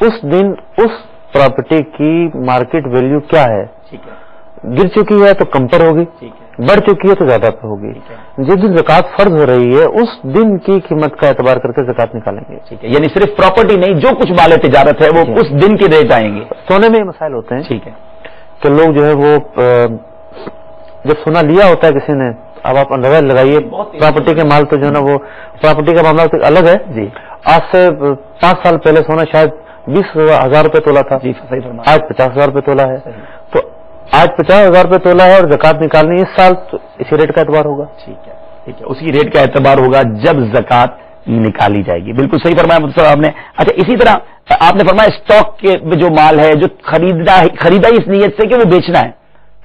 اس دن اس پراپرٹی کی مارکیٹ ویلیو کیا ہے, گر چکی ہے تو کم پر ہوگی, بڑھ چکی ہے تو زیادہ پر ہوگی. جس دن زکوٰۃ فرض ہو رہی ہے اس دن کی قیمت کا اعتبار کر کے زکوٰۃ نکالیں گے. یعنی صرف پراپرٹی نہیں, جو کچھ مال تجارت ہے وہ اس دن کے ریٹ آئیں گے. سونے میں یہ مسائل ہوتے ہیں, ٹھیک ہے, کہ لوگ جو ہے وہ جب سونا لیا ہوتا ہے کسی نے, اب آپ اندازہ لگائیے پراپرٹی کے مال تو جو ہے نا وہ پراپرٹی کا معاملہ الگ ہے. جی, آج سے 5 سال پہلے سونا شاید 20,000 روپے تولا تھا, آج 50,000 روپے تولا ہے. تو آج 50,000 روپے تولا ہے اور زکوٰۃ نکالنی اس سال, تو اسی ریٹ کا اعتبار ہوگا. ٹھیک ہے, ٹھیک ہے, اسی ریٹ کا اعتبار ہوگا جب زکوٰۃ نکالی جائے گی. بالکل صحیح فرمایا مفتی صاحب آپ نے. اچھا, اسی طرح آپ نے فرمایا اسٹاک کے جو مال ہے جو خریدا اس نیت سے کہ وہ بیچنا ہے,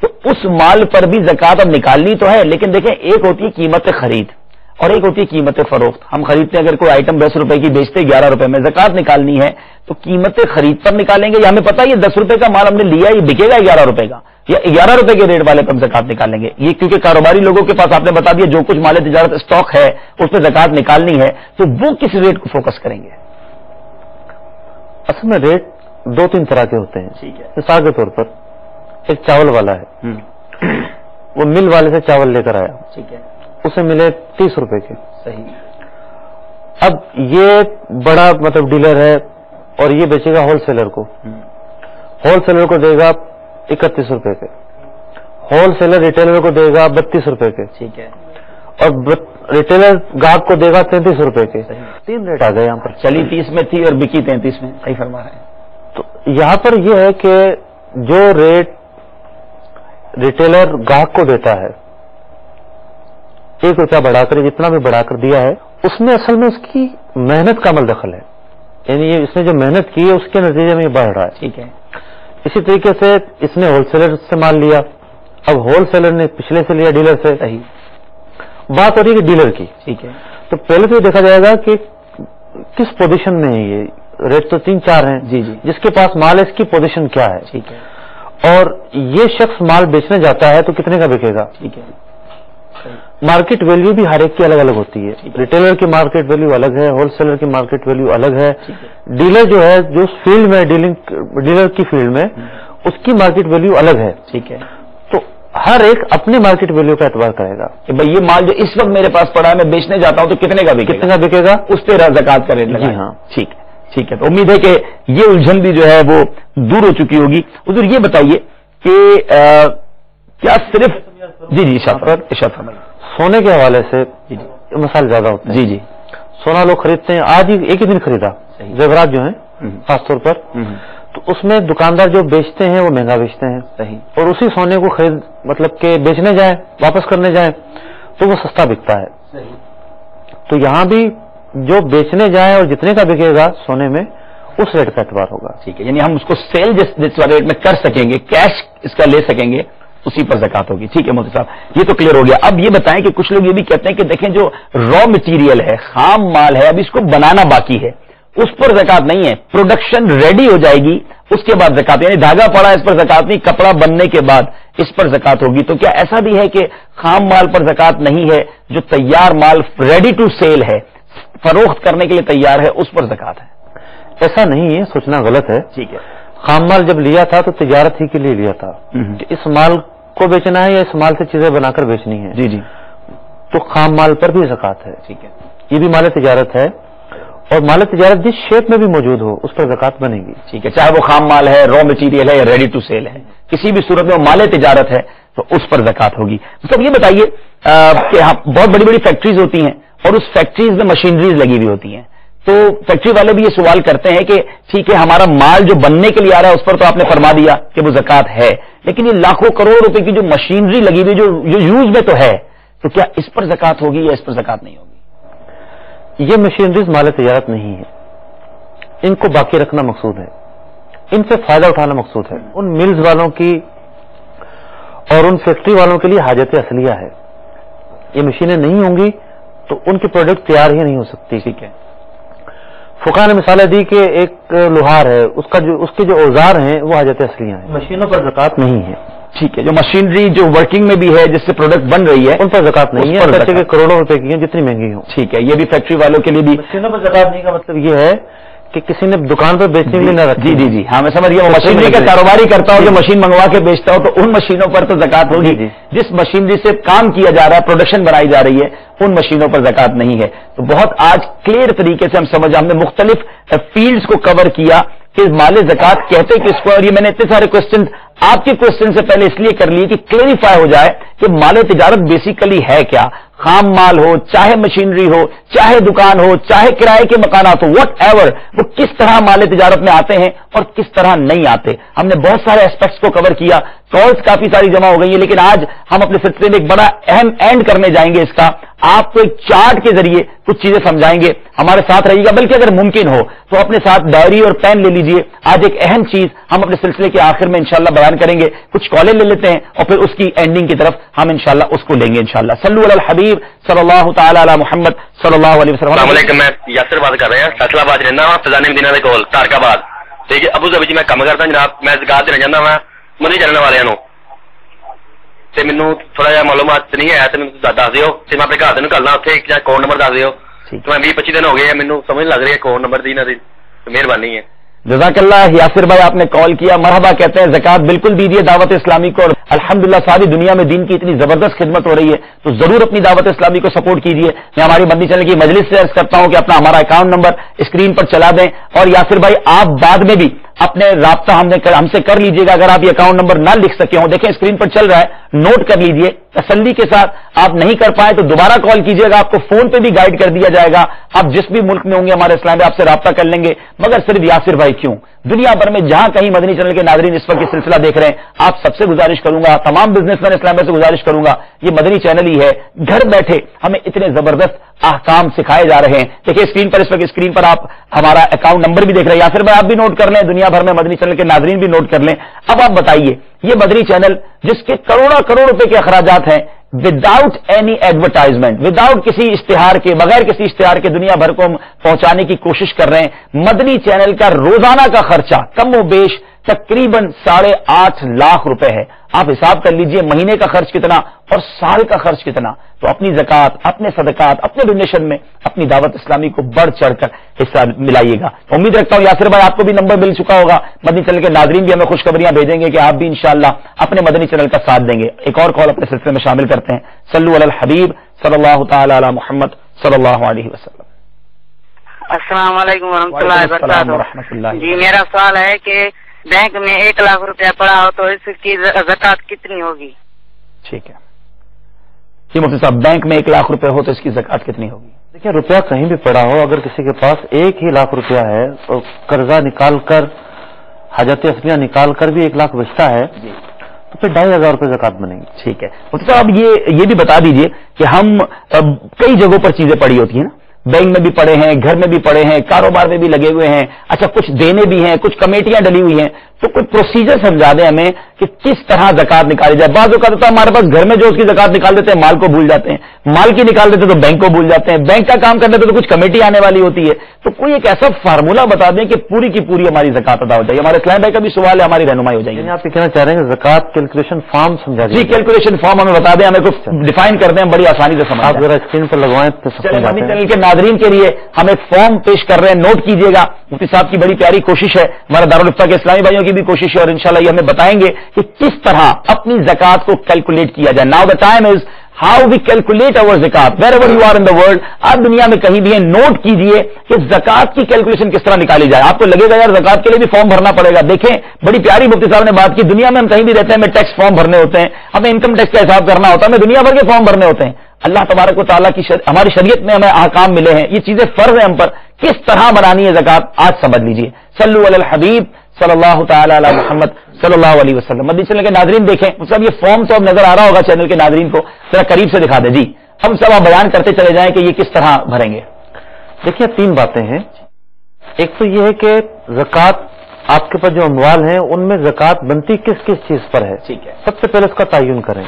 تو اس مال پر بھی زکوٰۃ اب نکالنی تو ہے, لیکن دیکھیں ایک ہوتی ہے قیمت خرید اور ایک ہوتی ہے قیمت فروخت. ہم خریدتے ہیں, اگر کوئی آئٹم 10 روپے کی بیچتے 11 روپے میں, زکوٰۃ نکالنی ہے تو قیمت خرید پر نکالیں گے, یا ہمیں پتا یہ 10 روپے کا مال ہم نے لیا, یہ بکے گا 11 روپے کا, یا 11 روپے کے ریٹ والے پر ہم زکوٰۃ نکالیں گے. یہ کیونکہ کاروباری لوگوں کے پاس آپ نے بتا دیا جو کچھ مال تجارت اسٹاک ہے اس پہ زکوٰۃ نکالنی ہے, تو وہ کس ریٹ کو فوکس کریں گے؟ اصل میں ریٹ 2-3 طرح کے ہوتے ہیں. ٹھیک ہے, مثال کے طور پر ایک چاول والا ہے, وہ مل والے سے چاول لے کر آیا, ٹھیک ہے, اسے ملے 30 روپے کے. صحیح. اب یہ بڑا مطلب ڈیلر ہے اور یہ بیچے گا ہول سیلر کو, ہول سیلر کو دے گا 31 روپے کے, ہول سیلر ریٹیلر کو دے گا 32 روپے کے, ٹھیک ہے, اور ریٹیلر گاہک کو دے گا 33 روپے کے. 3 ریٹ آ گئے یہاں پر. چلی 30 میں تھی اور بکی 33 میں. صحیح فرما رہے ہیں. تو یہاں پر یہ ہے کہ جو ریٹ ریٹیلر گاہک کو دیتا ہے 1 روپیہ بڑھا کر, جتنا بھی بڑھا کر دیا ہے, اس میں اصل میں اس کی محنت کا عمل دخل ہے, یعنی اس نے جو محنت کی ہے اس کے نتیجے میں یہ بڑھ رہا ہے. ٹھیک ہے. اسی طریقے سے اس نے ہول سیلر سے مال لیا, اب ہول سیلر نے پچھلے سے لیا ڈیلر سے. صحیح. بات ہو رہی ہے ڈیلر کی. ٹھیک ہے. تو پہلے تو یہ دیکھا جائے گا کہ کس پوزیشن میں ہے, یہ ریٹ تو 3-4 ہیں. جی جی. جس کے پاس مال ہے اس کی پوزیشن کیا ہے. ٹھیک ہے. اور یہ شخص مال بیچنے جاتا ہے تو کتنے کا بکے گا؟ ٹھیک ہے. مارکیٹ ویلیو بھی ہر ایک کی الگ الگ ہوتی ہے. ریٹیلر کی مارکیٹ ویلیو الگ ہے, ہول سیلر کی مارکیٹ ویلیو الگ ہے, ڈیلر جو ہے جو فیلڈ میں ڈیلر کی فیلڈ میں اس کی مارکیٹ ویلیو الگ ہے. ٹھیک ہے. تو ہر ایک اپنی مارکیٹ ویلیو کا اعتبار کرے گا کہ بھائی یہ مال جو اس وقت میرے پاس پڑا ہے میں بیچنے جاتا ہوں تو کتنے کا بکے گا اس پہ زکات کا ریٹ لگا. جی ہاں. ٹھیک ہے. ٹھیک ہے. تو امید ہے کہ یہ الجھن بھی جو ہے وہ دور ہو چکی ہوگی. حضور یہ بتائیے کہ کیا صرف جی ارشاد فرمائیے. سونے کے حوالے سے مسائل زیادہ ہوتے ہیں. جی سونا لوگ خریدتے ہیں. آج ہی ایک ہی دن خریدا زیورات جو ہیں خاص طور پر, تو اس میں دکاندار جو بیچتے ہیں وہ مہنگا بیچتے ہیں. صحیح. اور اسی سونے کو خرید مطلب کہ بیچنے جائیں واپس کرنے جائیں تو وہ سستا بکتا ہے. صحیح. تو یہاں بھی جو بیچنے جائیں اور جتنے کا بکے گا سونے میں اس ریٹ کا اعتبار ہوگا. ٹھیک ہے. یعنی ہم اس کو سیل جس ریٹ میں کر سکیں گے, کیش اس کا لے سکیں گے, اسی پر زکات ہوگی. ٹھیک ہے مفتی صاحب, یہ تو کلیئر ہو گیا. اب یہ بتائیں کہ کچھ لوگ یہ بھی کہتے ہیں کہ دیکھیں جو را مٹیریل ہے, خام مال ہے, اب اس کو بنانا باقی ہے, اس پر زکات نہیں ہے. پروڈکشن ریڈی ہو جائے گی اس کے بعد زکات, یعنی دھاگا پڑا اس پر زکات نہیں, کپڑا بننے کے بعد اس پر زکات ہوگی. تو کیا ایسا بھی ہے کہ خام مال پر زکات نہیں ہے, جو تیار مال ریڈی ٹو سیل ہے, فروخت کرنے کے لیے تیار ہے, اس پر زکات ہے؟ ایسا نہیں ہے, سوچنا غلط ہے. ٹھیک ہے. خام مال جب لیا تھا تو تجارت ہی کے لیے لیا تھا کہ اس مال کو بیچنا ہے یا اس مال سے چیزیں بنا کر بیچنی ہے. جی. تو خام مال پر بھی زکات ہے. ٹھیک ہے. یہ بھی مال تجارت ہے, اور مال تجارت جس شیپ میں بھی موجود ہو اس پر زکات بنے گی. ٹھیک ہے. چاہے وہ خام مال ہے, را مٹیریل ہے, یا ریڈی ٹو سیل ہے, کسی بھی صورت میں وہ مال تجارت ہے تو اس پر زکات ہوگی. مطلب یہ بتائیے کہ بہت بڑی بڑی فیکٹریز ہوتی ہیں اور اس فیکٹریز میں مشینریز لگی ہوئی ہوتی ہیں, تو فیکٹری والے بھی یہ سوال کرتے ہیں کہ ٹھیک ہے ہمارا مال جو بننے کے لیے آ رہا ہے اس پر تو آپ نے فرما دیا کہ وہ زکات ہے, لیکن یہ لاکھوں کروڑ روپے کی جو مشینری لگی ہوئی جو یوز میں تو ہے, تو کیا اس پر زکات ہوگی یا اس پر زکات نہیں ہوگی؟ یہ مشینریز مال تجارت نہیں ہے, ان کو باقی رکھنا مقصود ہے, ان سے فائدہ اٹھانا مقصود ہے. ان ملز والوں کی اور ان فیکٹری والوں کے لیے حاجت اصلیہ ہے. یہ مشینیں نہیں ہوں گی تو ان کی پروڈکٹ تیار ہی نہیں ہو سکتی. ٹھیک ہے. فقہ نے مثالیں دی کہ ایک لوہار ہے, اس کے جو اوزار ہیں وہ حاجت اصلیہ ہیں, مشینوں پر زکات نہیں ہے. ٹھیک ہے. جو مشینری جو ورکنگ میں بھی ہے جس سے پروڈکٹ بن رہی ہے ان پر زکات نہیں ہے, اگرچہ کہ کروڑوں روپے کی ہیں جتنی مہنگی ہوں. ٹھیک ہے. یہ بھی فیکٹری والوں کے لیے بھی مشینوں پر زکات نہیں کا مطلب یہ ہے کہ کسی نے دکان پر بیچنے کے لیے نہ رکھی. جی ہاں میں سمجھ گیا. وہ مشینری کا کاروباری کرتا ہو جو مشین منگوا کے بیچتا ہو تو ان مشینوں پر تو زکات ہوگی. جس مشینری سے کام کیا جا رہا ہے, پروڈکشن بنائی جا رہی ہے, ان مشینوں پر زکات نہیں ہے. تو بہت آج کلیئر طریقے سے ہم نے مختلف فیلڈز کو کور کیا کہ مال زکات کہتے کس کو, اور یہ میں نے اتنے سارے کوشچن آپ کے کوشچن سے پہلے اس لیے کر لیے کہ کلیریفائی ہو جائے کہ مال تجارت بیسیکلی ہے کیا. خام مال ہو, چاہے مشینری ہو, چاہے دکان ہو, چاہے کرائے کے مکانات ہو, وٹ ایور, وہ کس طرح مال تجارت میں آتے ہیں اور کس طرح نہیں آتے. ہم نے بہت سارے اسپیکٹس کو کور کیا. کالز کافی ساری جمع ہو گئی ہیں, لیکن آج ہم اپنے سلسلے میں ایک بڑا اہم اینڈ کرنے جائیں گے. اس کا آپ کو ایک چارٹ کے ذریعے کچھ چیزیں سمجھائیں گے. ہمارے ساتھ رہیے گا, بلکہ اگر ممکن ہو تو اپنے ساتھ ڈائری اور پین لے لیجئے. آج ایک اہم چیز ہم اپنے سلسلے کے آخر میں انشاءاللہ بیان کریں گے. کچھ کالیں لے لیتے ہیں اور پھر اس کی اینڈنگ کی طرف ہم انشاءاللہ اس کو لیں گے انشاءاللہ. صلو علی الحبیب صلی اللہ تعالی علی محمد صلی اللہ علیہ وسلم. السلام علیکم, میں یاسر بات کر رہے ہیں, فیصلہ آباد رہنا وا, فضان مدینہ کے کول تارک آباد. ٹھیک ہے. ابو ظبی جی میں کام کرتا جناب, میں زکات دینا چاہتا وا مدنی چینل والوں تے مینوں تھوڑا جہا معلومات نہیں ہے, تو مینوں دس دیو, تے میں اپنے گھر دے کرنا اتنے ایک اکاؤنٹ نمبر دس دیو. تو میں 20-25 دن ہو گئے ہیں, مینوں سمجھ لگ رہی ہے اکاؤنٹ نمبر دی انہاں دی, مہربانی ہے. جزاک اللہ یاسر بھائی, آپ نے کال کیا, مرحبا کہتے ہیں. زکات بالکل دیجیے دعوت اسلامی کو, اور الحمدللہ ساری دنیا میں دین کی اتنی زبردست خدمت ہو رہی ہے تو ضرور اپنی دعوت اسلامی کو سپورٹ کیجیے. میں ہماری مدنی چینل کی مجلس سے عرض کرتا ہوں کہ اپنا ہمارا اکاؤنٹ نمبر اسکرین پر چلا دیں, اور یاسر بھائی آپ بعد میں بھی اپنے رابطہ ہم سے کر لیجیے گا. اگر آپ یہ اکاؤنٹ نمبر نہ لکھ سکے ہوں, دیکھیں اسکرین پر چل رہا ہے, نوٹ کر لیجیے تسلی کے ساتھ. آپ نہیں کر پائے تو دوبارہ کال کیجیے گا, آپ کو فون پہ بھی گائیڈ کر دیا جائے گا. آپ جس بھی ملک میں ہوں گے ہمارے اسلام میں آپ سے رابطہ کر لیں گے. مگر صرف یاسر بھائی کیوں, دنیا بھر میں جہاں کہیں مدنی چینل کے ناظرین اس وقت یہ سلسلہ دیکھ رہے ہیں, آپ سب سے گزارش کروں گا, تمام بزنس مین اسلام سے گزارش کروں گا, یہ مدنی چینل ہی ہے, گھر بیٹھے ہمیں اتنے زبردست احکام سکھائے جا رہے ہیں. دیکھیں اسکرین پر, اس وقت اسکرین پر آپ ہمارا اکاؤنٹ نمبر بھی دیکھ رہے ہیں. یاسر بھائی آپ بھی نوٹ کر لیں, دنیا بھر میں مدنی چینل کے ناظرین بھی نوٹ کر لیں. اب آپ بتائیے, یہ مدنی چینل جس کے کروڑوں روپے کے اخراجات ہیں, وداؤٹ اینی ایڈورٹائزمنٹ, وداؤٹ کسی اشتہار کے, بغیر کسی اشتہار کے دنیا بھر کو پہنچانے کی کوشش کر رہے ہیں. مدنی چینل کا روزانہ کا خرچہ کم و بیش तकरीबन 8.5 लाख रुपए है। आप हिसाब कर लीजिए महीने का खर्च कितना और साल का खर्च कितना। तो अपनी ज़कात, अपने सदकात, अपने डोनेशन में अपनी दावत इस्लामी को बढ़ चढ़कर हिस्सा मिलाइएगा। उम्मीद रखता हूं यासिर भाई आपको भी नंबर मिल चुका होगा। मदनी चैनल के नाज़रीन भी हमें खुशखबरियां भेजेंगे कि आप भी इंशाअल्लाह अपने मदनी चैनल का साथ देंगे। एक और कॉल अपने सिलसिले में शामिल करते हैं। सल्लु अलल हबीब सल्लल्लाहु तआला अला मुहम्मद सल्लल्लाहु अलैहि वसल्लम। अस्सलाम वालेकुम वरहमतुल्लाहि वबरकातुहू। जी मेरा सवाल है कि बैंक में 1 लाख रुपया पड़ा हो तो इसकी ज़कात कितनी होगी? ठीक है जी मुफ्ती साहब, बैंक में 1 लाख रुपए हो तो इसकी ज़कात कितनी होगी? देखिए, रुपया कहीं भी पड़ा हो, अगर किसी के पास 1 ही लाख रुपया है तो कर्जा निकाल कर, हाजत असलिया निकाल कर भी 1 लाख बचता है तो फिर 2,500 रुपये ज़कात बनेगी। ठीक है मुफ्ती साहब, अब ये भी बता दीजिए कि हम कई जगहों पर चीजें पड़ी होती है ना, बैंक में भी पड़े हैं, घर में भी पड़े हैं, कारोबार में भी लगे हुए हैं, अच्छा कुछ देने भी हैं, कुछ कमेटियां डली हुई हैं, तो कोई प्रोसीजर समझा दें हमें कि किस तरह ज़कात निकाली जाए। बाज़ औक़ात होता है हमारे पास घर में जो उसकी ज़कात निकाल देते हैं माल को भूल जाते हैं, माल की निकाल देते तो बैंक को भूल जाते हैं, बैंक का काम करने पे तो कुछ कमेटी आने वाली होती है। तो कोई एक ऐसा फार्मूला बता दें कि पूरी की पूरी हमारी ज़कात अदा हो जाए। हमारे इस्लाम भाई का भी सवाल है, हमारी रहनुमाई हो जाएगी। आप कहना चाह रहे हैं ज़कात कैलकुलेशन फॉर्म समझा दीजिए। जी कैलकुलेशन फॉर्म हमें बता दें, हमें कुछ डिफाइन कर दें, हम बड़ी आसानी से समझ। आप जरा स्क्रीन पर लगवाएं तो चैनल के नाज़रीन के लिए हम एक फॉर्म पेश कर रहे हैं, नोट कीजिएगा। मुफ्ती साहब की बड़ी प्यारी कोशिश है, हमारा दारुल इफ्ता के इस्लामी भाइयों की भी कोशिश है और इंशाल्लाह ये हमें बताएंगे कि किस तरह अपनी ज़कात को कैलकुलेट किया जाए। Now the time is how we calculate our ज़कात wherever you are in the world. आप दुनिया में कहीं भी हैं, नोट कीजिए कि ज़कात की कैलकुलेशन किस तरह निकाली जाए। आपको लगेगा यार ज़कात के लिए भी फॉर्म भरना पड़ेगा। देखें बड़ी प्यारी मुफ्ती साहब ने बात की, दुनिया में हम कहीं भी रहते हैं, हमें टैक्स फॉर्म भरने होते हैं, हमें इनकम टैक्स का हिसाब करना होता है, हमें दुनिया भर के फॉर्म भरने होते हैं। अल्लाह तबारक व तआला की हमारी शरीयत में हमें अहकाम मिले हैं, ये चीजें फर्ज है हम पर, किस तरह बनानी है ज़कात आज समझ लीजिए। सल्लु अलल हबीब सल्लल्लाहु तआला अला मुहम्मद सल्लल्लाहु अलैहि वसल्लम। मदनी चैनल के नाज़रीन देखें, मतलब ये फॉर्म तो अब नजर आ रहा होगा चैनल के नाज़रीन को, जरा करीब से दिखा दे जी। हम सब आप बयान करते चले जाएं कि ये किस तरह भरेंगे। देखिए 3 बातें हैं। एक तो ये है कि ज़कात आपके पास जो अमवाल हैं उनमें ज़कात बनती किस किस चीज पर है। ठीक है, सबसे पहले उसका तयन करें।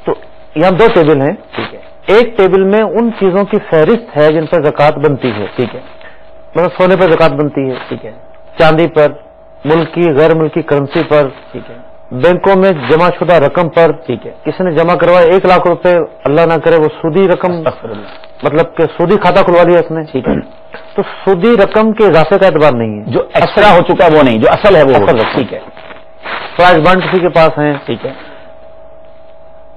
तो यहाँ 2 टेबल हैं। ठीक है, एक टेबल में उन चीजों की फहरिस्त है जिन पर ज़कात बनती है। ठीक है, मतलब सोने पर ज़कात बनती है, ठीक है, चांदी पर, मुल्की गैर मुल्की करेंसी पर, ठीक है, बैंकों में जमा शुदा रकम पर। ठीक है, किसी ने जमा करवाया 1 लाख रुपए, अल्लाह ना करे वो सूदी रकम, मतलब कि सूदी खाता खुलवा दिया उसने। ठीक है, तो सूदी रकम के इजाफे का एतबार नहीं है, जो एक्स्ट्रा हो चुका है वो नहीं, जो असल है वो असल। ठीक है, प्राइज बॉन्ड किसी के पास है। ठीक है,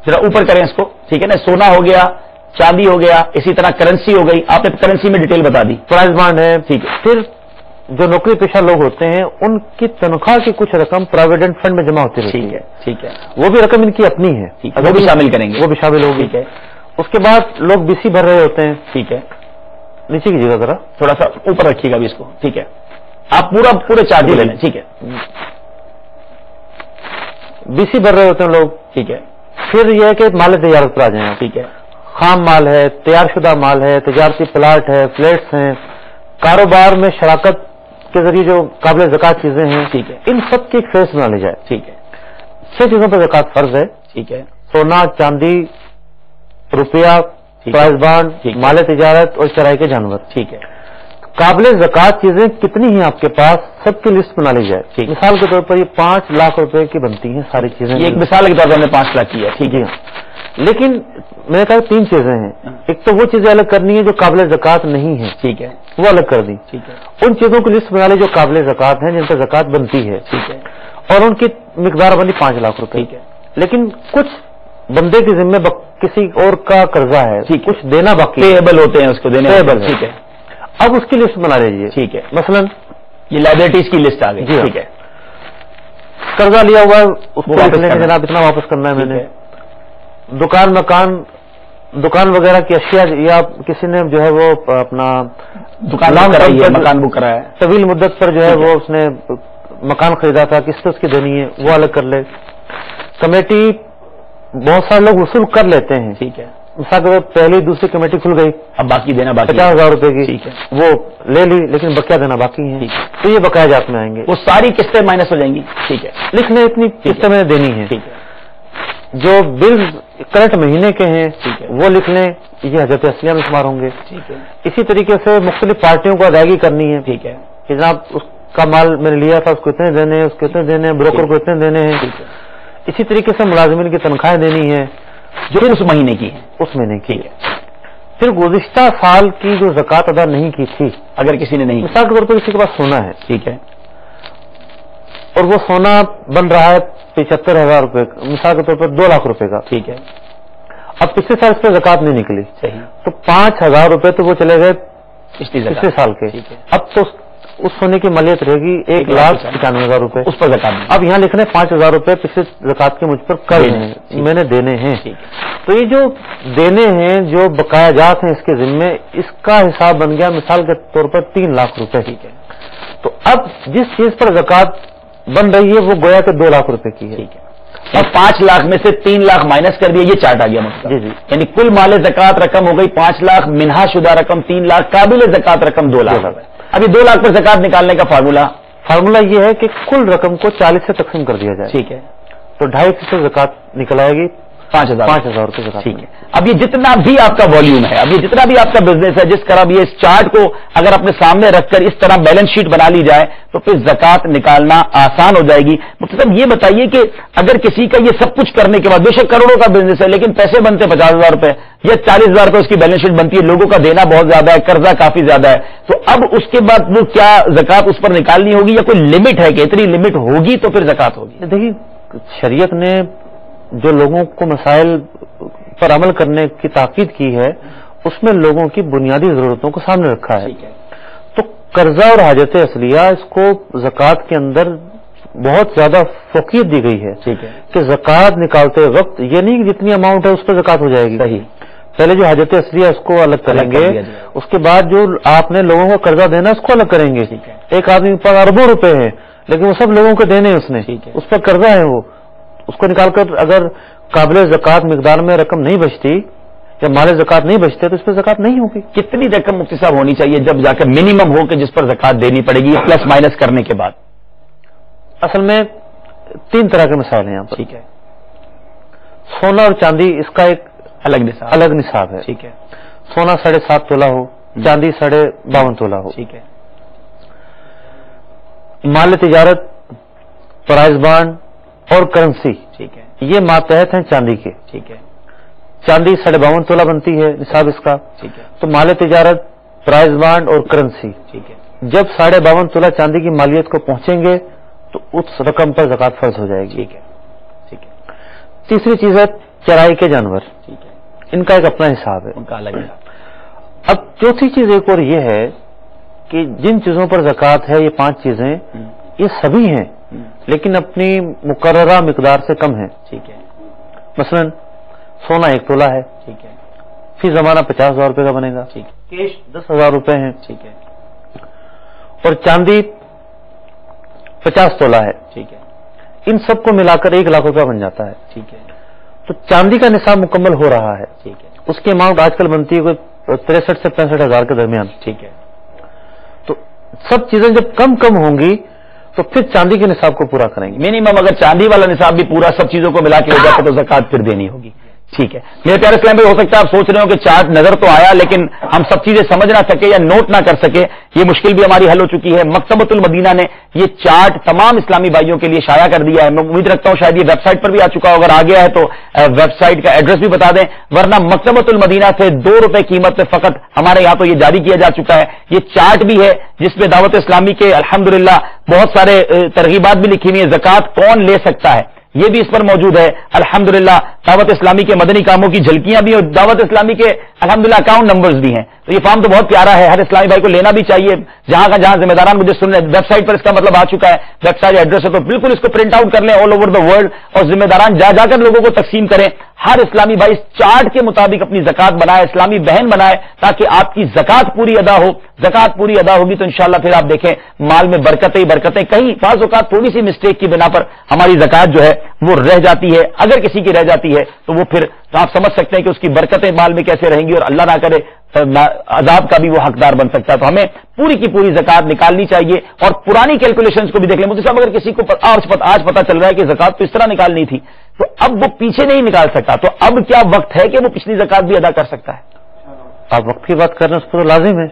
जरा ऊपर करें इसको। ठीक है ना, सोना हो गया, चांदी हो गया, इसी तरह करेंसी हो गई। आपने करेंसी में डिटेल बता दी, प्राइज बॉन्ड है। ठीक है, फिर जो नौकरी पेशा लोग होते हैं उनकी तनख्वाह की कुछ रकम प्रोविडेंट फंड में जमा होती रहती है। ठीक है, ठीक है, वो भी रकम इनकी अपनी है, वो भी शामिल करेंगे, वो भी शामिल होगी। ठीक है, उसके बाद लोग बीसी भर रहे होते हैं। ठीक है, नीचे कीजिएगा जरा, थोड़ा सा ऊपर रखिएगा भी इसको। ठीक है, आप पूरे चार्ज ले लें। ठीक है, बीसी भर रहे होते हैं लोग। ठीक है, फिर यह है कि माल तजारत पर आ जाए। ठीक है, खाम माल है, तैयार शुदा माल है, तजारती प्लाट है, फ्लैट्स हैं, कारोबार में शराकत के जरिए जो काबिल ज़कात चीजें हैं। ठीक है, इन सब की एक फहरिस्त बना ली जाए। ठीक है, 6 चीजों पर ज़कात फर्ज है। ठीक है, सोना, चांदी, रुपया, प्राइज बॉन्ड, माल तिजारत और चराई के जानवर। ठीक है, काबिल ज़कात चीजें कितनी हैं आपके पास, सबकी लिस्ट बना ली जाए। मिसाल के तौर पर ये 5 लाख रुपए की बनती हैं सारी चीजें। ये एक मिसाल के तौर पर हमने 5 लाख की है। ठीक है, लेकिन मैंने कहा 3 चीजें हैं। एक तो वो चीजें अलग करनी है जो काबिल ज़कात नहीं है, ठीक है, वो अलग कर दी। ठीक है, उन चीजों की लिस्ट बना ली जो काबिल ज़कात हैं, जिन पर ज़कात बनती है। ठीक है, और उनकी मिकदार बनी 5 लाख रुपए। ठीक है, लेकिन कुछ बंदे के जिम्मे किसी और का कर्जा है, कुछ देना बाकी, पेएबल होते हैं, उसको देने पेएबल। ठीक है, अब उसकी लिस्ट बना लीजिए। ठीक है, मसलन ये लायबिलिटीज की लिस्ट आ गई। जी, ठीक है, कर्जा लिया हुआ है, उसको वापस लिख लेंगे करना। जनाब इतना वापस करना है ठीक मैंने। है, दुकान वगैरह की अशिया, या किसी ने जो है वो अपना दुकान बुक कराई है, मकान बुक कराया है, तवील मुद्दत पर जो है वो उसने मकान खरीदा था, किस्त उसकी देनी है, वो अलग कर ले। कमेटी बहुत सारे लोग वसूल कर लेते हैं। ठीक है, मिसाल पहली दूसरी कमेटी खुल गई, अब बाकी देना बाकी 50,000 रुपए की। ठीक है, वो ले ली, लेकिन बकाया देना बाकी है। ठीक है, तो ये बकाया जात में आएंगे, वो सारी किस्तें माइनस हो जाएंगी। ठीक है, लिखने इतनी किस्तें मैंने देनी है। ठीक है, जो बिल करंट महीने के हैं ठीक है, वो लिख लें, ये हजरत असलिया में शुमार होंगे। ठीक है, इसी तरीके से मुख्तलिफ पार्टियों को अदायगी करनी है ठीक है, कि जनाब उस का माल मैंने लिया था उसको इतने देने हैं, उसको इतने देने हैं, ब्रोकर को इतने देने हैं। इसी तरीके से मुलाजिमीन की तनख्वाहें देनी है जो उस महीने की है, उस महीने की। फिर गुज़िश्ता साल की जो ज़कात अदा नहीं की थी, अगर किसी ने नहीं, मिसाल के तौर पर किसी के पास सोना है, ठीक है, और वो सोना बन रहा है 75,000 रुपए, मिसाल के तौर पर 2 लाख रुपए का, ठीक है, अब पिछले साल इस पर ज़कात नहीं निकली, सही, तो 5,000 रुपए तो वो चले गए पिछले साल के। ठीक है। अब तो उस सोने की मलियत रहेगी 1,95,000 रुपए। उस पर ज़कात नहीं। अब यहाँ लिखने 5,000 रुपए पिछले ज़कात के मुझ पर कर्ज हैं, मैंने देने हैं। तो ये जो देने हैं, जो बकाया जात हैं इसके जिम्मे, इसका हिसाब बन गया मिसाल के तौर पर 3 लाख रुपए। ठीक है। तो अब जिस चीज पर ज़कात बन रही है वो गोया के 2 लाख रुपए की है। ठीक है। और 5 लाख में से 3 लाख माइनस कर दिया, ये चार्ट आ गया मतलब। जी जी। यानी कुल माले ज़कात रकम हो गई 5 लाख, मिनहा शुदा रकम 3 लाख, काबिल ज़कात रकम 2 लाख। अभी 2 लाख पर ज़कात निकालने का फार्मूला ये है कि कुल रकम को 40 से तकसीम कर दिया जाए। ठीक है। तो 2.5% ज़कात निकल आएगी, 5,000 रुपए ज़कात। ठीक है। अब ये जितना भी आपका वॉल्यूम है, अब ये जितना भी आपका बिजनेस है, जिस तरह भी इस चार्ट को अगर अपने सामने रखकर इस तरह बैलेंस शीट बना ली जाए तो फिर ज़कात निकालना आसान हो जाएगी। मतलब ये बताइए कि अगर किसी का ये सब कुछ करने के बाद, बेशक करोड़ों का बिजनेस है लेकिन पैसे बनते 50,000 रुपए या 40,000 रुपए उसकी बैलेंस शीट बनती है, लोगों का देना बहुत ज्यादा है, कर्जा काफी ज्यादा है, तो अब उसके बाद वो क्या ज़कात उस पर निकालनी होगी या कोई लिमिट है कि इतनी लिमिट होगी तो फिर ज़कात होगी? देखिए, शरीयत ने जो लोगों को मसाइल पर अमल करने की ताकीद की है उसमें लोगों की बुनियादी जरूरतों को सामने रखा है। तो कर्जा और हाजत असलिया, इसको ज़कात के अंदर बहुत ज्यादा फोकियत दी गई है। ठीक है। कि ज़कात निकालते वक्त ये नहीं कि जितनी अमाउंट है उस पर ज़कात हो जाएगी। सही। पहले जो हाजत असलिया उसको अलग करेंगे, उसके बाद जो आपने लोगों को कर्जा देना उसको अलग करेंगे। एक आदमी के पास अरबों रुपए हैं लेकिन वो सब लोगों को देने उसने, उस पर कर्जा है, वो उसको निकालकर अगर काबिल ज़कात मिकदार में रकम नहीं बचती या माले ज़कात नहीं बचते तो इस पर ज़कात नहीं होगी। कितनी रकम मुफ्ती साहब होनी चाहिए जब जाकर मिनिमम हो कि जिस पर ज़कात देनी पड़ेगी प्लस माइनस करने के बाद? असल में 3 तरह के मसाइल हैं यहाँ पर। ठीक है। सोना और चांदी, इसका एक अलग निसाब है। ठीक है। सोना 7.5 तोला हो, चांदी 52.5 तोला हो। ठीक है। माल तिजारत, प्राइस बॉन्ड और करेंसी, ठीक है, ये मातहत हैं चांदी के। ठीक है। चांदी 52.5 तोला बनती है निसाब इसका। ठीक है। तो माल तिजारत, प्राइस बॉन्ड और करेंसी, ठीक है, जब 52.5 तोला चांदी की मालियत को पहुंचेंगे तो उस रकम पर ज़कात फर्ज हो जाएगी। ठीक है। ठीक है। तीसरी चीज है चराई के जानवर। ठीक है। इनका एक अपना हिसाब है, उनका अलग हिसाब। अब चौथी चीज एक और ये है कि जिन चीजों पर ज़कात है, ये 5 चीजें, ये सभी हैं लेकिन अपनी मुकर्ररा मिकदार से कम है। ठीक है। मसलन सोना 1 तोला है, ठीक है, फी जमाना 50,000 रुपए का बनेगा। ठीक है। कैश 10,000 रुपए है। ठीक है। और चांदी 50 तोला है। ठीक है। इन सबको मिलाकर 1 लाख रुपया बन जाता है। ठीक है। तो चांदी का निसाब मुकम्मल हो रहा है। ठीक है। उसकी अमाउंट आजकल बनती है कोई 63 से 65,000 के दरमियान। ठीक है। तो सब चीजें जब कम कम होंगी तो फिर चांदी के निसाब को पूरा करेंगे। मिनिमम अगर चांदी वाला निसाब भी पूरा सब चीजों को मिला के हो जाए तो ज़कात फिर देनी होगी। ठीक है। मेरे प्यारे इस्लाम भाई, हो सकता है आप सोच रहे हो कि चार्ट नजर तो आया लेकिन हम सब चीजें समझ ना सके या नोट ना कर सके, ये मुश्किल भी हमारी हल हो चुकी है। मकतबतुल मदीना ने ये चार्ट तमाम इस्लामी भाइयों के लिए शाया कर दिया है। मैं उम्मीद रखता हूं शायद ये वेबसाइट पर भी आ चुका हो, अगर आ गया है तो वेबसाइट का एड्रेस भी बता दें, वरना मकतबतुल मदीना से 2 रुपए कीमत में फकत हमारे यहाँ तो ये जारी किया जा चुका है। ये चार्ट भी है जिसमें दावत इस्लामी के अल्हम्दुलिल्लाह बहुत सारे तरगीबात भी लिखी हुई है। ज़कात कौन ले सकता है ये भी इस पर मौजूद है। अल्हम्दुलिल्लाह दावत इस्लामी के मदनी कामों की झलकियां भी और दावत इस्लामी के अल्हम्दुलिल्लाह अकाउंट नंबर्स भी हैं। तो ये फॉर्म तो बहुत प्यारा है, हर इस्लामी भाई को लेना भी चाहिए। जहां जिम्मेदारान मुझे सुन रहे, वेबसाइट पर इसका मतलब आ चुका है, वेबसाइट एड्रेस है, तो बिल्कुल इसको प्रिंट आउट कर लें ऑल ओवर द वर्ल्ड और जिम्मेदारान जाकर लोगों को तकसीम करें। हर इस्लामी भाई इस चार्ट के मुताबिक अपनी ज़कात बनाए, इस्लामी बहन बनाए, ताकि आपकी ज़कात पूरी अदा हो। ज़कात पूरी अदा होगी तो इंशाअल्लाह फिर आप देखें माल में बरकतें ही बरकतें। कहीं बाज़ औक़ात थोड़ी सी मिस्टेक की बिना पर हमारी ज़कात जो है वो रह जाती है। अगर किसी की रह जाती है तो वो फिर तो आप समझ सकते हैं कि उसकी बरकतें माल में कैसे रहेंगी और अल्लाह ना करे अजाब का भी वो हकदार बन सकता है। तो हमें पूरी की पूरी ज़कात निकालनी चाहिए और पुरानी कैलकुलेशंस को भी देख लें। मुझे साहब, अगर किसी को आज पता चल रहा है कि ज़कात तो इस तरह निकालनी थी तो अब वो पीछे नहीं निकाल सकता, तो अब क्या वक्त है कि वो पिछली ज़कात भी अदा कर सकता है? आप वक्त की बात कर रहे हैं, उस पर तो लाजिम है।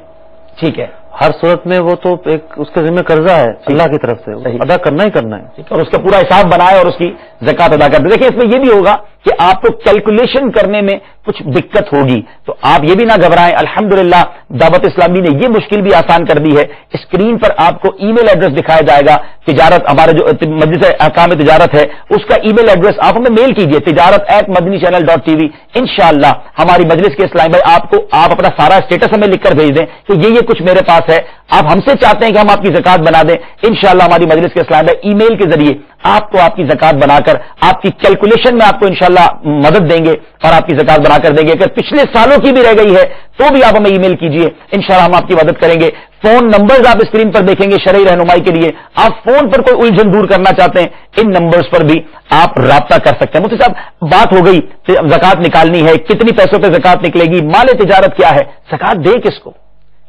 ठीक है। ہر صورت میں وہ تو ایک اس کے ذمہ قرضہ ہے اللہ کی طرف سے، ادا کرنا ہی کرنا ہے، اور اس کا پورا حساب بنائے اور اس کی زکات ادا کر دے۔ دیکھیں اس میں یہ بھی ہوگا کہ آپ کو کیلکولیشن کرنے میں کچھ دقت ہوگی، تو آپ یہ بھی نہ گھبرائیں۔ الحمدللہ دعوت اسلامی نے یہ مشکل بھی آسان کر دی ہے۔ اسکرین پر آپ کو ای میل ایڈریس دکھایا جائے گا، تجارت ہمارے جو مجلس احکام تجارت ہے اس کا ای میل ایڈریس آپ ہمیں میل کیجئے tijarat@madanichannel.tv۔ انشاءاللہ ہماری مجلس کے اسلامی بھائی آپ اپنا سارا اسٹیٹس ہمیں لکھ کر بھیج دیں کہ یہ کچھ میرے پاس ہے، آپ ہم سے چاہتے ہیں کہ ہم آپ کی زکات بنا دیں، انشاءاللہ ہماری مجلس کے اسلامی بھائی ای میل کے ذریعے آپ کو آپ کی زکات بنا کر آپ کی کیلکولیشن میں آپ کو انشاءاللہ مدد دیں گے اور آپ کی زکات بنا کر دیں گے۔ اگر پچھلے سالوں کی بھی رہ گئی ہے تو بھی آپ ہمیں ای میل کیجئے، انشاءاللہ ہم آپ کی مدد کریں گے۔ فون نمبرز آپ اسکرین پر دیکھیں گے شرعی رہنمائی کے لیے، آپ فون پر کوئی الجھن دور کرنا چاہتے ہیں ان نمبرز پر بھی آپ رابطہ کر سکتے ہیں۔ مفتی صاحب بات ہو گئی زکات نکالنی ہے، کتنی پیسوں پہ زکات نکلے گی، مال تجارت کیا ہے، زکات دیں کس کو،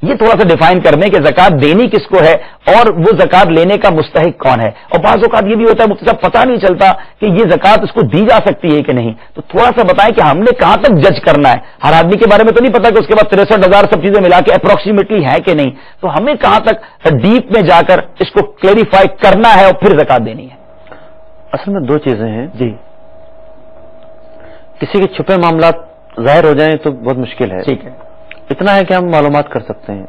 یہ تھوڑا سا ڈیفائن کر دیں کہ زکات دینی کس کو ہے اور وہ زکات لینے کا مستحق کون ہے۔ اور بعض اوقات یہ بھی ہوتا ہے مفتی صاحب پتہ نہیں چلتا کہ یہ زکات اس کو دی جا سکتی ہے کہ نہیں، تو تھوڑا سا بتائیں کہ ہم نے کہاں تک جج کرنا ہے۔ ہر آدمی کے بارے میں تو نہیں پتا کہ اس کے بعد 63,000 سب چیزیں ملا کے اپروکسیمیٹلی ہے کہ نہیں، تو ہمیں کہاں تک ڈیپ میں جا کر اس کو کلیریفائی کرنا ہے اور پھر زکات دینی ہے۔ اصل میں دو چیزیں ہیں جی، کسی کے چھپے معاملات ظاہر ہو جائیں تو بہت مشکل ہے، ٹھیک ہے، اتنا ہے کہ ہم معلومات کر سکتے ہیں،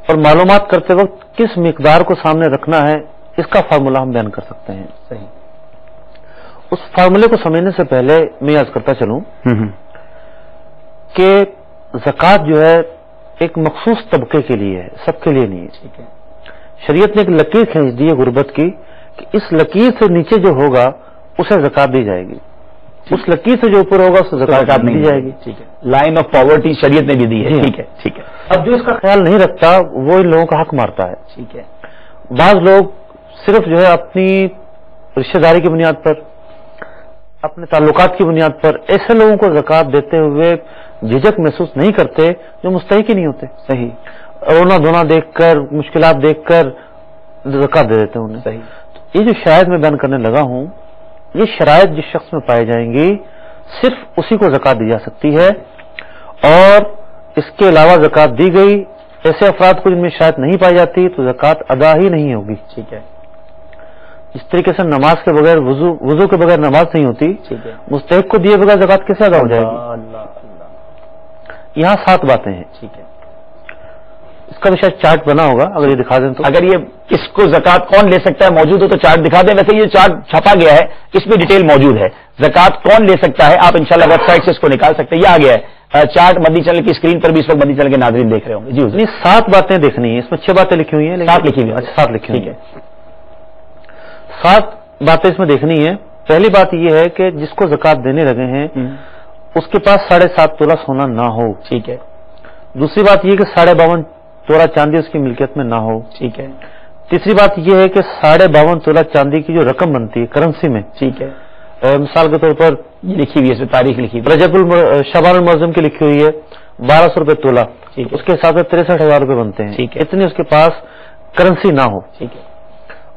اور معلومات کرتے وقت کس مقدار کو سامنے رکھنا ہے اس کا فارمولہ ہم بیان کر سکتے ہیں۔ صحیح، اس فارمولے کو سمجھنے سے پہلے میں عرض کرتا چلوں کہ زکوٰۃ جو ہے ایک مخصوص طبقے کے لیے ہے، سب کے لیے نہیں ہے۔ ٹھیک ہے، شریعت نے ایک لکیر کھینچ دی ہے غربت کی کہ اس لکیر سے نیچے جو ہوگا اسے زکوٰۃ دی جائے گی، اس لکیر سے جو اوپر ہوگا اسے زکوٰۃ نہیں دی جائے گی۔ ٹھیک ہے، لائن آف پاورٹی شریعت نے بھی دی ہے۔ ٹھیک ہے، ٹھیک ہے، اب جو اس کا خیال نہیں رکھتا وہ ان لوگوں کا حق مارتا ہے۔ ٹھیک ہے، بعض لوگ صرف جو ہے اپنی رشتہ داری کی بنیاد پر، اپنے تعلقات کی بنیاد پر ایسے لوگوں کو زکوٰۃ دیتے ہوئے جھجک محسوس نہیں کرتے جو مستحق ہی نہیں ہوتے۔ صحیح، رونا دھونا دیکھ کر، مشکلات دیکھ کر زکوٰۃ دے دیتے ہیں انہیں۔ صحیح، یہ جو شرائط میں بیان کرنے لگا ہوں، یہ شرائط جس شخص میں پائی جائیں گی صرف اسی کو زکوٰۃ دی جا سکتی ہے، اور اس کے علاوہ زکوٰۃ دی گئی ایسے افراد کو جن میں شرائط نہیں پائی جاتی تو زکوٰۃ ادا ہی نہیں ہوگی۔ ٹھیک ہے، اس طریقے سے نماز کے بغیر وضو کے بغیر نماز نہیں ہوتی، ٹھیک ہے، مستحق کو دیے بغیر زکوٰۃ کیسے ادا ہو جائے گی؟ اللہ، یہاں 7 باتیں ہیں، ٹھیک ہے۔ اس کا بھی شاید چارٹ بنا ہوگا، اگر یہ دکھا دیں تو۔ اگر یہ کس کو زکات کون لے سکتا ہے موجود ہو تو چارٹ دکھا دیں، ویسے یہ چارٹ چھپا گیا ہے، اس میں ڈیٹیل موجود ہے، زکات کون لے سکتا ہے، آپ انشاءاللہ ویب سائٹ سے اس کو نکال سکتے ہیں، یہ آ گیا ہے چارٹ مدنی چینل کی اسکرین پر بھی اس وقت مدنی چینل کے ناظرین دیکھ رہے ہوں گے۔ جی نہیں، 7 باتیں دیکھنی ہیں، اس میں 6 باتیں لکھی ہوئی ہیں، 7 لکھی ہوئی ہیں۔ اچھا 7 لکھی ہوئی ٹھیک ہیں، ہے، 7 باتیں اس میں دیکھنی ہے۔ پہلی بات یہ ہے کہ جس کو زکوٰۃ دینے لگے ہیں اس کے پاس 7.5 تولہ سونا نہ ہو۔ ٹھیک ہے، دوسری بات یہ کہ 52.5 تولہ چاندی اس کی ملکیت میں نہ ہو۔ ٹھیک ہے، تیسری بات یہ ہے کہ 52.5 تولہ چاندی کی جو رقم بنتی ہے کرنسی میں، ٹھیک ہے، مثال کے طور پر یہ لکھی ہوئی ہے، اس میں تاریخ لکھی ہوئی ہے۔ رجب شعبان المعظم کی لکھی ہوئی ہے 1200 روپے تولہ، ٹھیک ہے، اس کے حساب سے 63,000 روپے بنتے ہیں، ٹھیک ہے، اتنی اس کے پاس کرنسی نہ ہو۔ ٹھیک ہے،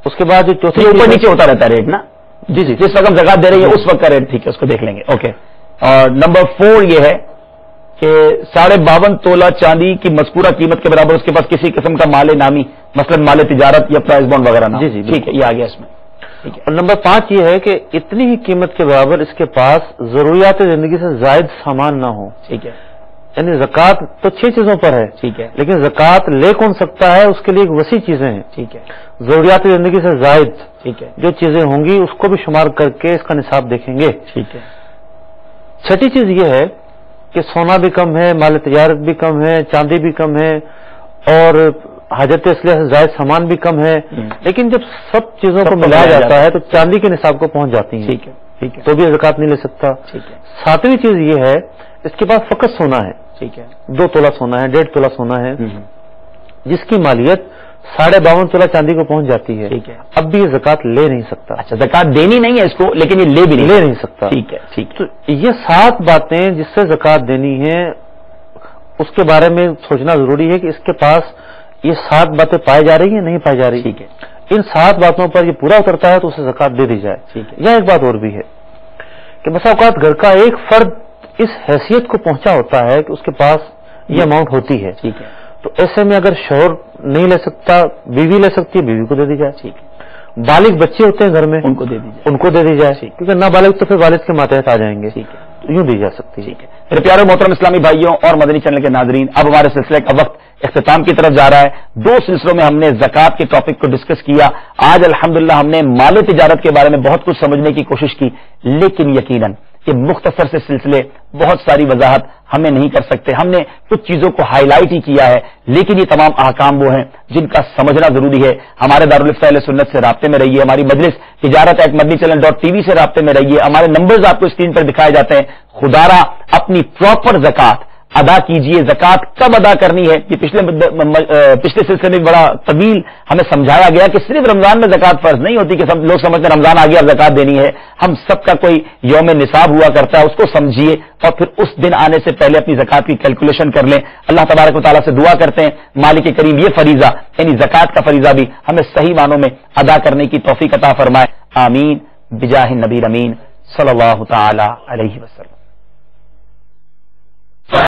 اس کے بعد جو چوتھی یہ اوپر نیچے ہوتا رہتا ہے ریٹ نا، جی جی جس وقت زکات دے رہی ہے اس وقت کا ریٹ، ٹھیک ہے، اس کو دیکھ لیں گے۔ اوکے، اور نمبر 4 یہ ہے کہ 52.5 تولہ چاندی کی مذکورہ قیمت کے برابر اس کے پاس کسی قسم کا مال نامی، مثلا مال تجارت یا پرائز بانڈ وغیرہ نہ ہو۔ جی جی، ٹھیک ہے، یہ آ گیا اس میں۔ ٹھیک ہے، اور نمبر 5 یہ ہے کہ اتنی ہی قیمت کے برابر اس کے پاس ضروریات زندگی سے زائد سامان نہ ہو۔ ٹھیک ہے، یعنی زکوٰۃ تو 6 چیزوں پر ہے، ٹھیک ہے، لیکن زکوٰۃ لے کون سکتا ہے اس کے لیے ایک وسیع چیزیں ہیں، ٹھیک ہے، ضروریات زندگی سے زائد ٹھیک ہے، جو چیزیں ہوں گی اس کو بھی شمار کر کے اس کا نصاب دیکھیں گے۔ ٹھیک ہے، چھٹی چیز یہ ہے کہ سونا بھی کم ہے، مال تجارت بھی کم ہے، چاندی بھی کم ہے، اور حاجت اسلحہ سے زائد سامان بھی کم ہے، لیکن جب سب چیزوں کو ملایا جاتا ہے تو چاندی کے نصاب کو پہنچ جاتی ہیں، ٹھیک ہے، ٹھیک ہے، تو بھی زکوٰۃ نہیں لے سکتا۔ ٹھیک ہے، 7ویں چیز یہ ہے اس کے پاس فقط سونا ہے، ٹھیک ہے، 2 تولہ سونا ہے، 1.5 تولہ سونا ہے، جس کی مالیت 52.5 تولہ چاندی کو پہنچ جاتی ہے، ٹھیک ہے۔ اب بھی یہ زکوٰۃ لے نہیں سکتا، اچھا، زکات دینی نہیں ہے اس کو لیکن یہ لے بھی لے نہیں سکتا۔ ٹھیک ہے، ٹھیک ہے، تو یہ 7 باتیں جس سے زکوٰۃ دینی ہے اس کے بارے میں سوچنا ضروری ہے کہ اس کے پاس یہ 7 باتیں پائی جا رہی ہیں نہیں پائی جا رہی۔ ٹھیک ہے، ان 7 باتوں پر یہ پورا اترتا ہے تو اسے زکوٰۃ دے دی جائے۔ ٹھیک ہے، یا ایک بات اور بھی ہے کہ بسا اوقات گھر کا ایک فرد اس حیثیت کو پہنچا ہوتا ہے کہ اس کے پاس یہ اماؤنٹ ہوتی ہے، ٹھیک ہے، تو ایسے میں اگر شوہر نہیں لے سکتا بیوی لے سکتی ہے، بیوی کو دے دی جائے. ٹھیک ہے. بالغ بچے ہوتے ہیں گھر میں، ان کو دے دی جائے. ان کو دے دی جائے، کیونکہ نابالغ تو پھر والد کے ماتحت آ جائیں گے. ٹھیک ہے. تو یوں دی جا سکتی ہے. ٹھیک ہے. میرے پیارے محترم اسلامی بھائیوں اور مدنی چینل کے ناظرین، اب ہمارے سلسلے کا وقت اختتام کی طرف جا رہا ہے. 2 سلسلوں میں ہم نے زکوٰۃ کے ٹاپک کو ڈسکس کیا. آج الحمدللہ ہم نے مال تجارت کے بارے میں بہت کچھ سمجھنے کی کوشش کی، لیکن یقیناً یہ مختصر سے سلسلے بہت ساری وضاحت ہمیں نہیں کر سکتے. ہم نے کچھ چیزوں کو ہائی لائٹ ہی کیا ہے، لیکن یہ تمام احکام وہ ہیں جن کا سمجھنا ضروری ہے. ہمارے دارالفتہ اہل سنت سے رابطے میں رہیے. ہماری مجلس تجارت@madnichannel.tv سے رابطے میں رہیے. ہمارے نمبرز آپ کو اسکرین پر دکھائے جاتے ہیں. خدارا اپنی پراپر زکوٰۃ ادا کیجئے. زکوٰۃ کب ادا کرنی ہے یہ پچھلے سلسلے میں بڑا طویل ہمیں سمجھایا گیا کہ صرف رمضان میں زکوٰۃ فرض نہیں ہوتی کہ سب لوگ سمجھتے ہیں رمضان آ گیا اب زکوٰۃ دینی ہے. ہم سب کا کوئی یوم نصاب ہوا کرتا ہے، اس کو سمجھیے اور پھر اس دن آنے سے پہلے اپنی زکوٰۃ کی کیلکولیشن کر لیں. اللہ تبارک و تعالیٰ سے دعا کرتے ہیں مالک کریم یہ فریضہ یعنی زکوٰۃ کا فریضہ بھی ہمیں صحیح معنوں میں ادا کرنے کی توفیق عطا فرمائے. آمین بجاہ النبی الامین صلی اللہ تعالی علیہ وسلم.